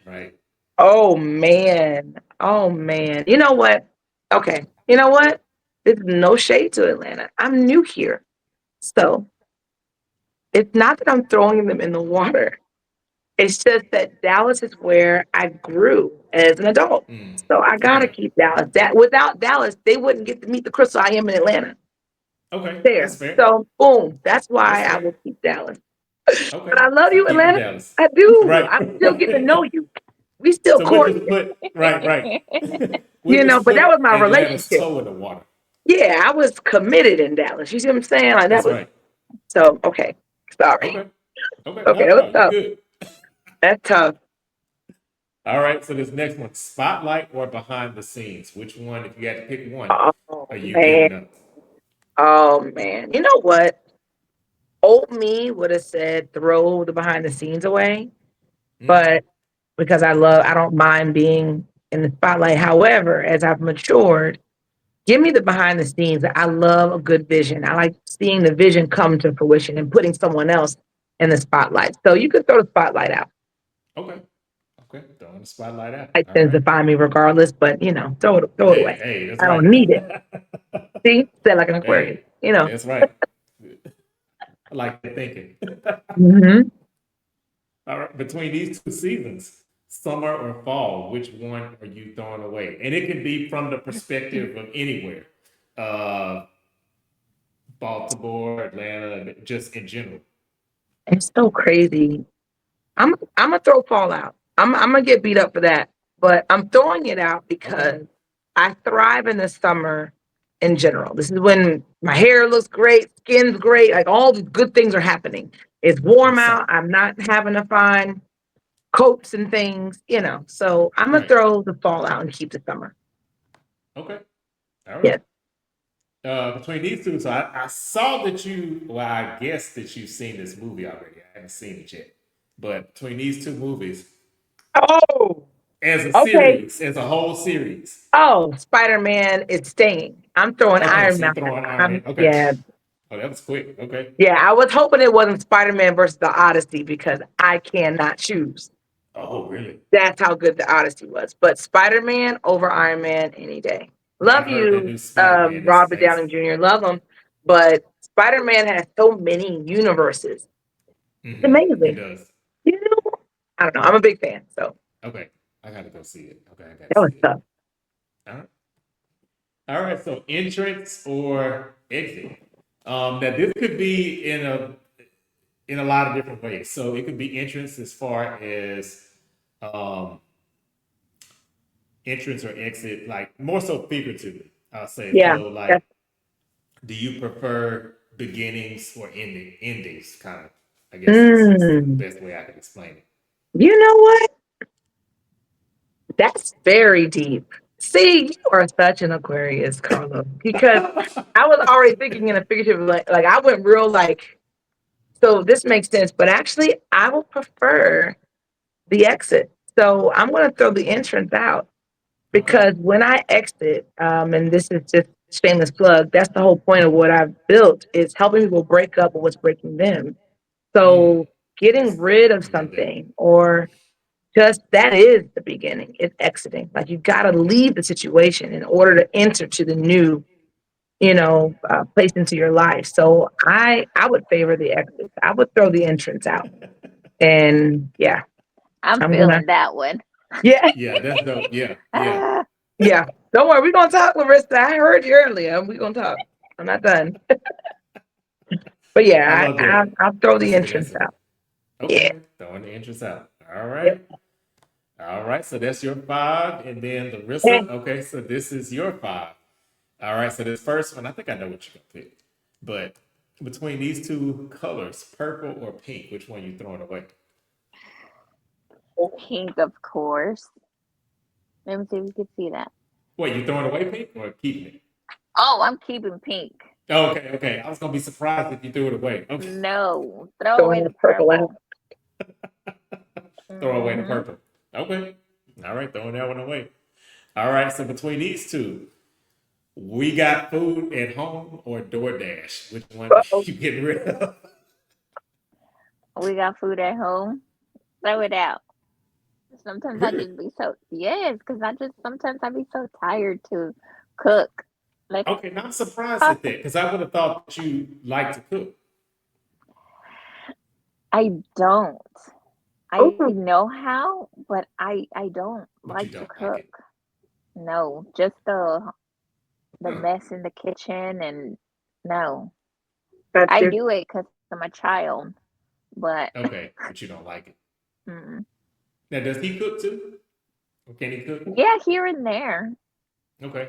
Right. Oh man. Oh man. You know what? Okay. You know what? There's no shade to Atlanta. I'm new here. So it's not that I'm throwing them in the water. It's just that Dallas is where I grew as an adult. So I gotta Okay. keep Dallas. That without Dallas, they wouldn't get to meet the Crystal I am in Atlanta. Okay. That's There. fair. So boom. That's That's why I fair. will keep Dallas. But Okay. I love So you, keeping Atlanta. Dallas. I do. Right. I'm still getting to know you. We still So we'll courting. just put right, right. We'll You know, just but that put was my Atlanta's relationship. toe in the water. Yeah, I was committed in Dallas. You see what I'm saying? Like that That's was right. so okay. Sorry. Okay. Okay. Okay, No, that was no, you tough. good. That's tough. All right, so this next one, spotlight or behind the scenes? Which one, if you had to pick one, Oh are you man. giving up? Oh man. You know what? Old me would have said throw the behind the scenes away, Mm, but because I don't mind being in the spotlight. However, as I've matured, give me the behind the scenes. I love a good vision. I like seeing the vision come to fruition and putting someone else in the spotlight. So you could throw the spotlight out. okay, okay, throwing the spotlight out. It All tends to right. find me regardless, but throw it Hey, away. hey, that's I right. don't need it. See, said like an Aquarius, Hey, you know. that's right. I like that thinking. Hmm. All right, between these two seasons, summer or fall, which one are you throwing away? And it can be from the perspective of anywhere, uh, Baltimore, Atlanta, just in general. It's so crazy. I'm gonna throw fall out. I'm gonna get beat up for that, but I'm throwing it out Okay, because I thrive in the summer in general. This is when my hair looks great, skin's great, like all the good things are happening. It's in the warm summer. out. I'm not having to find coats and things, you know. So I'm gonna Right. throw the fall out and keep the summer. Okay. All right. Yes. Between these two, so I saw that well, I guess that you've seen this movie already. I haven't seen it yet. But between these two movies, Oh, as a okay. series, as a whole series. Oh, Spider-Man is staying. I'm throwing Okay, Iron so you Man. throwing Iron Man. Okay. Yeah, Oh, that was quick. Okay. yeah. I was hoping it wasn't Spider-Man versus the Odyssey because I cannot choose. Oh, really? That's how good the Odyssey was. But Spider-Man over Iron Man any day. Yeah, I Love heard that you, new Spider Man is Robert amazing. Downey Jr. Love him, but Spider-Man has so many universes. It's He amazing. does. You know, I don't know. I'm a big fan, so Okay, I gotta go see it. Okay, I gotta that was see it. tough. All right. All right. So entrance or exit. Now this could be in a lot of different ways. So it could be entrance as far as um, entrance or exit, like more so figuratively. I'll say Yeah. so. Like, That's, do you prefer beginnings or endings? Kind of. I guess is the mm, best way I can explain it. you know what? That's very deep. See, you are such an Aquarius, Carlo, because I was already thinking in a figurative, like I went real like, so this makes sense, but actually, I would prefer the exit. So I'm going to throw the entrance out Okay. because when I exit, and this is just shameless plug, that's the whole point of what I've built is helping people break up with what's breaking them. Mm, So getting that's rid of I love that. something or just that is the beginning. It's exiting. Like you got to leave the situation in order to enter to the new, place into your life. So I would favor the exit. I would throw the entrance out. And yeah, I'm I'm gonna. feeling that one. Yeah, Yeah, that's dope. Yeah, yeah. Ah, yeah. Don't worry, we're gonna talk, Larissa. I heard you earlier. We're gonna talk. I'm not done. But I yeah, love that. I'll throw That's the a good entrance answer. out. Yeah. Okay, throwing the entrance out. All Yep. right. All right. So that's your five. And then Okay. Larissa. Okay, so this is your five. All right. So this first one, I think I know what you're gonna pick. But between these two colors, purple or pink, which one you throwing away? pink, of course. Let me see if you can see that. Wait, you throwing away pink or keeping it? Oh, I'm keeping pink. Oh, okay, okay. I was gonna be surprised if you threw it away. Okay. No, throw Throwing away the the purple out. purple. Throw away the Hmm. purple. Okay. All right, throwing that one away. All right, so between these two, we got food at home or DoorDash. Which one Uh-oh. you getting rid of? We got food at home. Throw it out. Sometimes I Really? just be so yes, because I just sometimes I be so tired to cook. Like Okay, not surprised at pasta. that because I would have thought that you like to cook, I don't. I Oh, know how, but I don't but you like to don't like cook. it. No, just the Huh. mess in the kitchen and no. that's I your. do it because I'm a child, but Okay, but you don't like it. mm, Now, does he cook too? Or can he cook? yeah, here and there. Okay,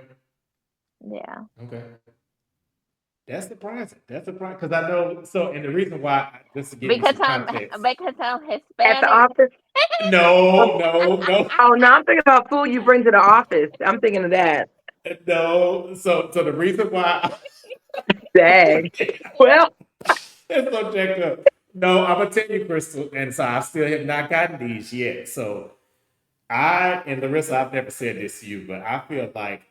Yeah. okay. That's surprising. That's surprising because I know. So, and the reason why, just to give you Because some I'm context. because I'm At the Hispanic. office. No, no, no, Oh no, I'm thinking about food you bring to the office. I'm thinking of that. no. So the reason why Dang. Well, it's so jacked up. No, I'm gonna tell you, Crystal, and so I still have not gotten these yet. So I and Larissa, I've never said this to you, but I feel like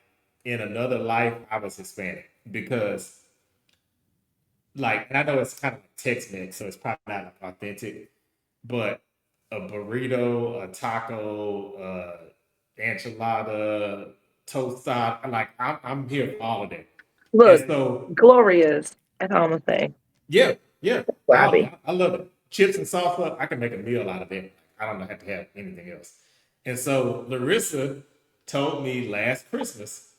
in another life I was Hispanic because, like, and I know it's kind of like Tex-Mex, so it's probably not like authentic, but a burrito, a taco, enchilada, tostada, like I'm here for all of that. And look, so Gloria's. That's all I'm gonna say. yeah, yeah, all of Robbie. it. I love it. Chips and salsa, I can make a meal out of it. I don't have to have anything else. And so Larissa told me last Christmas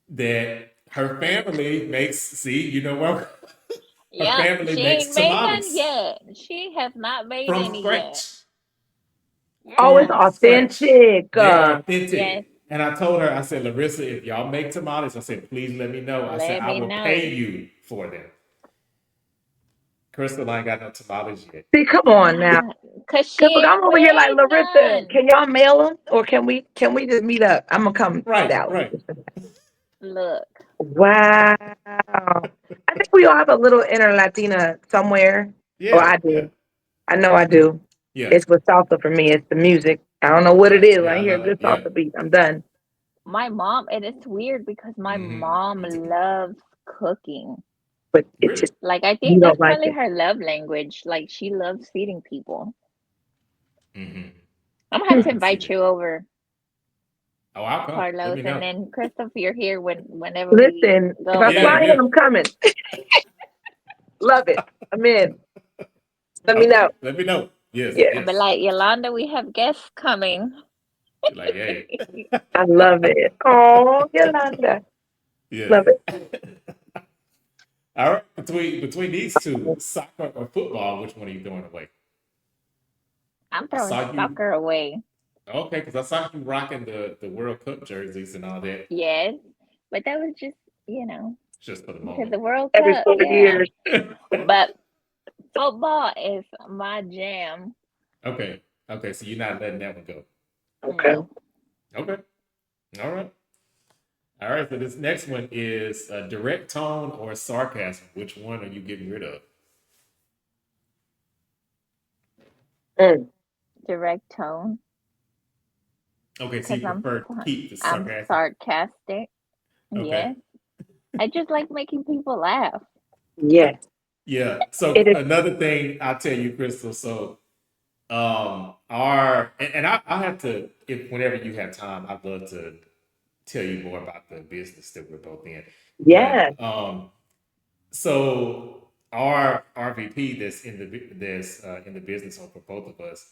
that her family makes, see, you know what? Her Yep, family she makes ain't made none tamales yet. She has not made from any yet. scratch. Oh, it's Yeah. From scratch. authentic. They're Yes. authentic. And I told her, I said, Larissa, if y'all make tamales, I said, please let me know. I said, Let I me will know. pay you for them. Crystal ain't got no tamales yet. See, come on now. Cause she 'Cause look, I'm ain't over here like made Larissa. none. Can y'all mail them, or can we just meet up? I'm gonna come Right, down. right. Look. Wow. I think we all have a little inner Latina somewhere. Oh, Yeah, I yeah, do. I know I do. yeah, It's with salsa for me. It's the music. I don't know what yeah, it is. When yeah. I I hear a love it. good Yeah. salsa beat, I'm done. My mom, and it's weird because my mom Me too. loves cooking. But it Really? just Like, I you think don't that's like probably it. her love language. Like, she loves feeding people. Hmm. I'm gonna have I to can see invite that. you over, Oh, I'll come. Let Carlos, me and know. then Christopher, you're here whenever we Listen, go if over I Yeah, fly there. in, yeah. I'm coming. Love it. I'm in. Let me know. Okay, let me know. Yes, Yeah, I'll be yes. like, Yolanda, we have guests coming. You're like, hey. I love it. Oh, Yolanda. Yeah. Love it. All right. Between these two, soccer or football, which one are you throwing away? I'm I throwing saw you. soccer away. Okay, because I saw you rocking the World Cup jerseys and all that Yes, but that was just, you know, just for the because moment. the World Every Cup, 4 years. yeah. But football is my jam. Okay. Okay. So you're not letting that one go. Okay. No. Okay. All right. All right. So this next one is direct tone or sarcasm. Which one are you getting rid of? Mm. Direct tone, Okay. So because you prefer to keep the I'm sarcasm. sarcastic. Okay. Yes. I just like making people laugh. Yes, Yeah. it So is. another thing I'll tell you, Crystal. So our and I have to, if whenever you have time, I'd love to tell you more about the business that we're both in. But Yes. so our RVP that's in the business for both of us,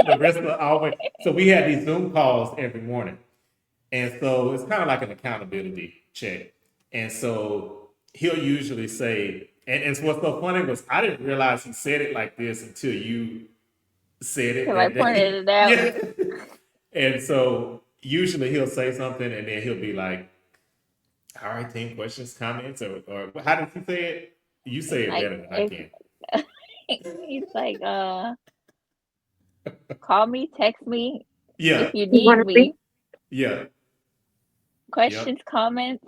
the rest of the always. So we have these Zoom calls every morning, and so it's kind of like an accountability check. And so he'll usually say, and what's so funny was I didn't realize he said it like this until you said it Till I that pointed day. it out. Yeah. And so usually he'll say something and then he'll be like, all right, team questions, comments, or how did he say it? You say it Like, better than I if can. he's like, call me, text me if Yeah. you You need want to be? me. Yeah. Yep. Questions, comments.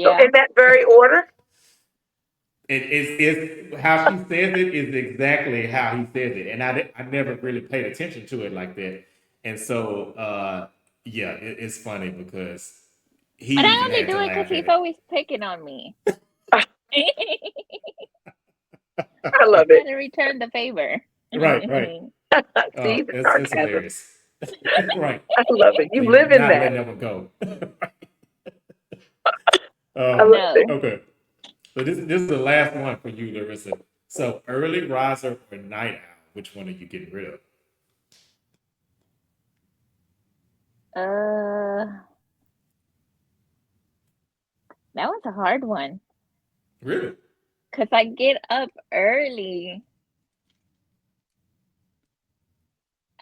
So Yeah. in that very order? It's how she says it is exactly how he says it. And I never really paid attention to it like that. And so, yeah, it's funny because he But I even only had do to it because laugh he's at it. always picking on me. I I love it. gotta return the favor. Right, right. See the It's sarcasm. hilarious. Right. I love it. So You you're live in not that. letting that one go. I love it. No. Okay. So this is the last one for you, Larissa. So early riser or night owl, which one are you getting rid of? Uh, that was a hard one. Really? Because I get up early.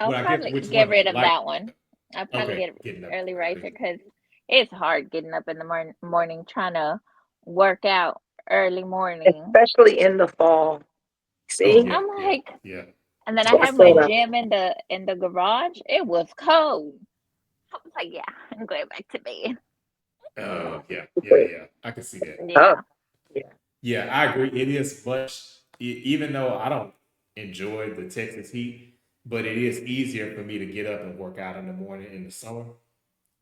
I'll Well, I guess probably which get one do rid you of like? that one. I'll probably Okay, get getting up early early. riser because it's hard getting up in the morning trying to work out early morning. especially in the fall. Oh See? yeah, I'm yeah, like, yeah. and then I In the have my summer. gym in the garage. It was cold. I was like, yeah, I'm going back to bed. Oh yeah, yeah, yeah. I can see that. Oh, Yeah. yeah. Yeah, I agree. It is much, even though I don't enjoy the Texas heat, but it is easier for me to get up and work out in the morning in the summer.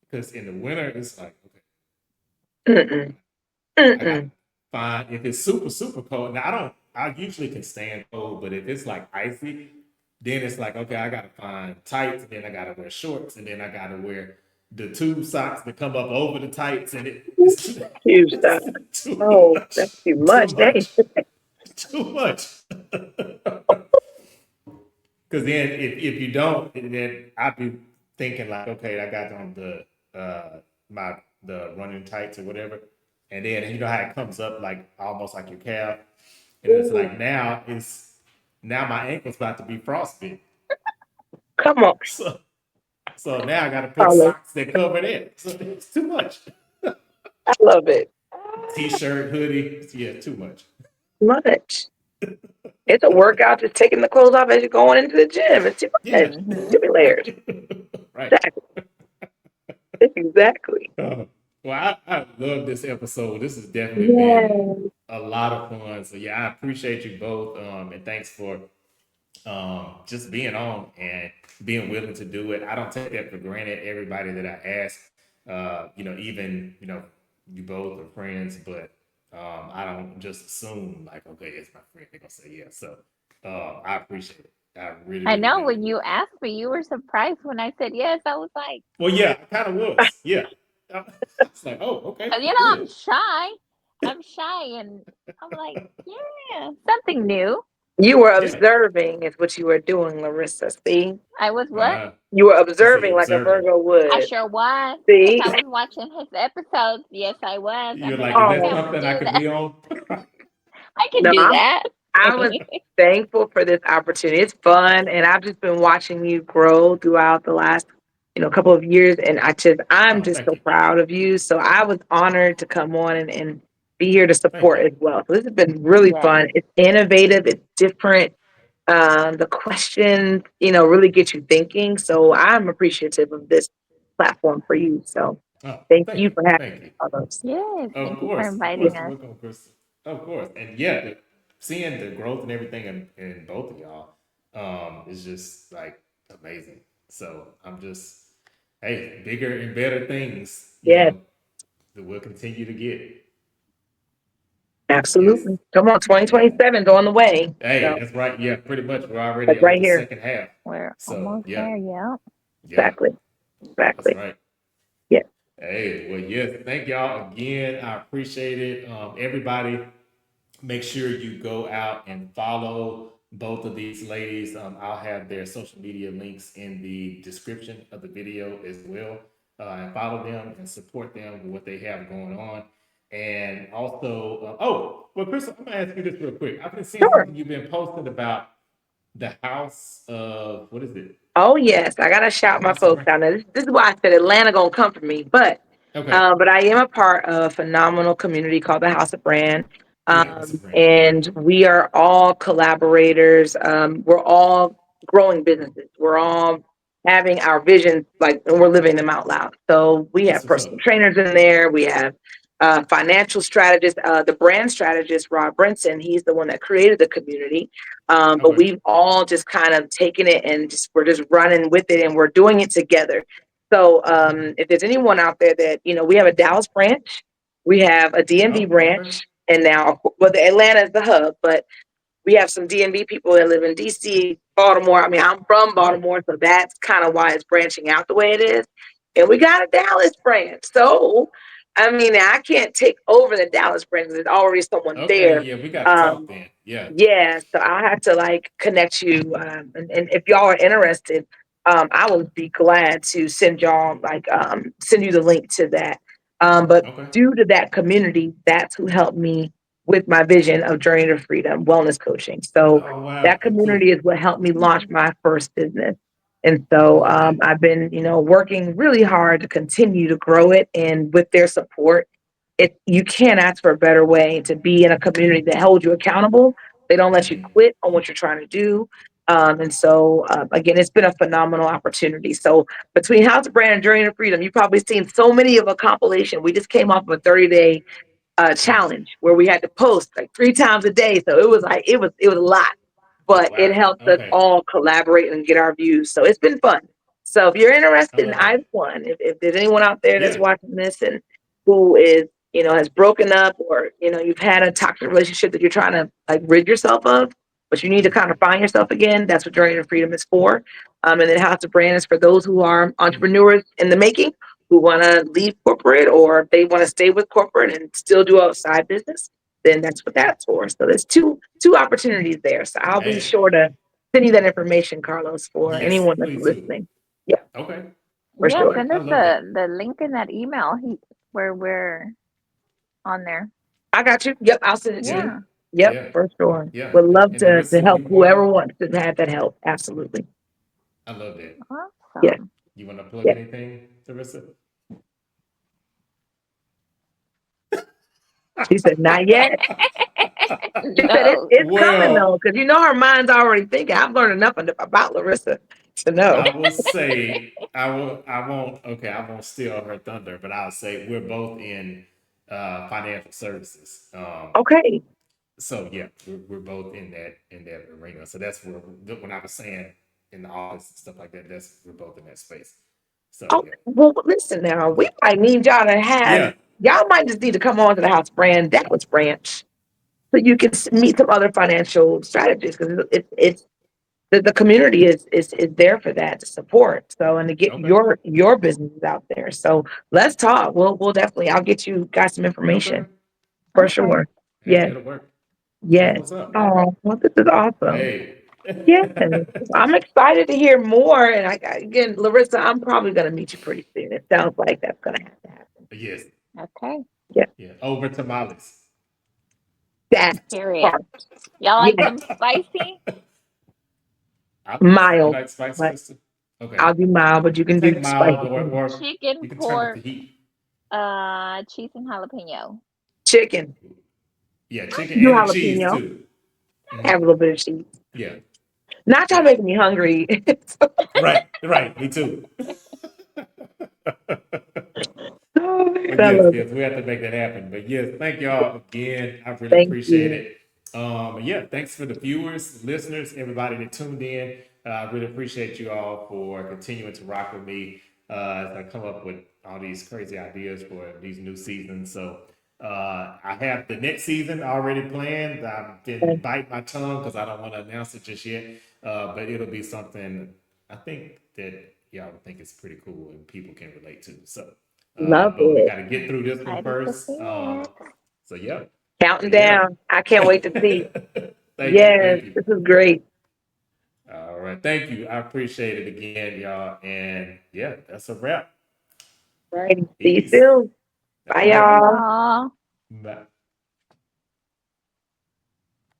Because in the winter, it's like, okay, Mm-mm. I got to Mm-mm. find, if it's super, super cold. Now, I usually can stand cold, but if it's like icy, then it's like, okay, I got to find tights, and then I got to wear shorts, and then I got to wear the tube socks that come up over the tights, and it's, Huge stuff. it's too Oh, that's much, too too much. Hey, much, too much. Because then if you don't, then I'd be thinking like, okay, I got on the running tights or whatever, and then you know how it comes up like almost like your calf, and it's ooh, like now my ankle's about to be frostbitten, come on, so now I got to put Carlos. socks that cover it. So it's too much. I love it. T-shirt, hoodie, yeah, too much. Much. It's a workout just taking the clothes off as you're going into the gym. It's too Yeah, much. Too Mhm. many layers. right. Exactly. Exactly. Well, I love this episode. This has definitely been Yeah. a lot of fun. So yeah, I appreciate you both, and thanks for just being on and being willing to do it. I don't take that for granted. Everybody that I ask, even you both are friends, but I don't just assume like, okay, it's my friend. They're gonna say yeah. So I appreciate it. I really, I really know do. when you asked me, you were surprised when I said yes. I was like, Well, yeah, I kind of was. Yeah, it's like, oh, okay, 'cause I'm good. shy. I'm shy, and I'm like, yeah, something new. You were Yeah. observing is what you were doing, Larissa. See? I was what? You were She said observing like a observing. Virgo I would. sure was, cause See? I was watching his episodes. Yes, I was. You're I'm like, like, is okay, that I'm Oh, gonna something I do could that. be on? I can no, do that. I was thankful for this opportunity. It's fun, and I've just been watching you grow throughout the last, couple of years, and I'm Oh, just thank so you, proud of you. So I was honored to come on and be here to thank support you, as well. So this has been really Yes. fun. It's innovative. It's different. The questions, really get you thinking. So I'm appreciative of this platform for you. So oh, thank you for having thank you. me, Carlos. Yes. Thank you for Of inviting course, us. welcome, Chris. Of course, and yeah, seeing the growth and everything in both of y'all, is just like amazing. So I'm just, hey, bigger and better things, Yes, that we'll continue to get. Yes, absolutely. Come on, yeah. 2027 is on the way. Hey, So that's right. Yeah, pretty much. We're like already on right the here. second half. We're So almost yeah, there. Yeah. yeah, Exactly. that's Exactly. right. Yeah. Hey, well, yes, thank y'all again. I appreciate it. Everybody, make sure you go out and follow both of these ladies. I'll have their social media links in the description of the video as well. And follow them and support them with what they have going on. And also, well, Crystal, I'm gonna ask you this real quick. I've been seeing Sure. something you've been posting about the house of what is it? Oh yes, I gotta shout my House of folks Brown. out. Now this is why I said Atlanta gonna come for me, Okay. but I am a part of a phenomenal community called the House of Brand, Yeah, House of Brown. Yeah. and we are all collaborators. We're all growing businesses. We're all having our visions like, and we're living them out loud. So we That's have what's personal up. trainers in there. We have financial strategist, the brand strategist, Rob Brinson. He's the one that created the community. But Okay. we've all just kind of taken it and we're just running with it and we're doing it together. So if there's anyone out there that, we have a Dallas branch, we have a DMV Oh, okay. branch, and now, well, the Atlanta is the hub, but we have some DMV people that live in DC, Baltimore. I mean, I'm from Right. Baltimore, so that's kind of why it's branching out the way it is. And we got a Dallas branch. So, I mean, I can't take over the Dallas branch. There's already someone Okay. there. Yeah, we got to talk Um, then. Yeah. yeah, so I have to like connect you. And if y'all are interested, I would be glad to send y'all send you the link to that. But Okay. due to that community, that's who helped me with my vision of Journey to Freedom wellness coaching. So Oh wow. that Oh community cool. is what helped me launch my first business. And I so love that. I've been, working really hard to continue to grow it. And with their support, you can't ask for a better way to be in a community that holds you accountable. They don't let you quit on what you're trying to do. And so again, it's been a phenomenal opportunity. So between House of Brand and Journey to Freedom, you've probably seen so many of a compilation. We just came off of a 30-day Nice. challenge where we had to post like 3 times a day. So it was like it was a lot, Oh but it wow. helped us Okay. all collaborate and get our views. So it's been fun. So if you're I interested in love that. either one, if there's anyone out there that's Yeah. watching this and who is has broken up, or you've had a toxic relationship that you're trying to like rid yourself of, but you need to kind of find yourself again, that's what Journey to Freedom is for. And then House of Brand is for those who are entrepreneurs in the making, who want to leave corporate, or if they want to stay with corporate and still do outside business, then that's what that's for. So there's two opportunities there. So I'll be Hey. sure to send you that information, Carlos, for Yes, anyone that's please do. listening. Yeah, Okay. for Yeah, All sure. right. send I us love that. the link in that email where we're on there. I got you. Yep, I'll send it to Yeah. you. Yeah. Yep, Yeah. for sure. Yeah. Would love And to Larissa, help you whoever wanna wants to have that help. Absolutely. I love that. Yeah, Awesome. You wanna plug yeah. anything, Larissa? She said, not yet. She said, No. it's coming Well, though, because her mind's already thinking. I've learned enough about Larissa to know. I will say I won't okay, I won't steal her thunder, but I'll say we're both in financial services. Okay. So yeah, we're both in that arena. So that's where when I was saying in the office and stuff like that, that's we're both in that space. So Oh, yeah. well, listen now. We might need y'all to have, Yeah. y'all might just need to come on to the House Brand Dallas branch so you can meet some other financial strategists, because it's the community is there for that, to support. So, and to get Okay. your businesses out there. So let's talk. We'll definitely, I'll get you guys some Okay. information for Okay. sure. Hey, Yes. that'll work. That's Yes. what's up. Oh, well, this is awesome. Hey. Yes. I'm excited to hear more. And again, Larissa, I'm probably going to meet you pretty soon. It sounds like that's going to have to happen. Yes. Okay. Yeah. Yeah. Over tamales. That Period. part. Y'all like Yeah. them spicy? You Mild, like spicy, but sister? Okay. I'll do mild, but you can do Take the mild spicy or thing. Chicken, you can turn up the pork, heat. cheese and jalapeno. Chicken. Yeah, I chicken can do and the cheese jalapeno. too. Have a little bit of cheese. Yeah, Not y'all yeah. making me hungry. Right, right. Me too. Oh man, But I yes, love it. yes, we have to make that happen. But yes, thank y'all again. I really Thank appreciate you. it. Yeah, thanks for the viewers, listeners, everybody that tuned in. I really appreciate you all for continuing to rock with me as I come up with all these crazy ideas for these new seasons. So I have the next season already planned. I've been biting my tongue because I don't want to announce it just yet. But it'll be something I think that y'all would think is pretty cool and people can relate to. So Love but we it. got to get through this one Excited to first. see it. So yeah, Counting but yeah. down. I can't wait to see. Thank you, Yes, thank you. this is great. All right, thank you. I appreciate it again, y'all. And yeah, that's a wrap. Right. See you Peace. soon. All Bye, right. Bye, y'all. y'all. Bye.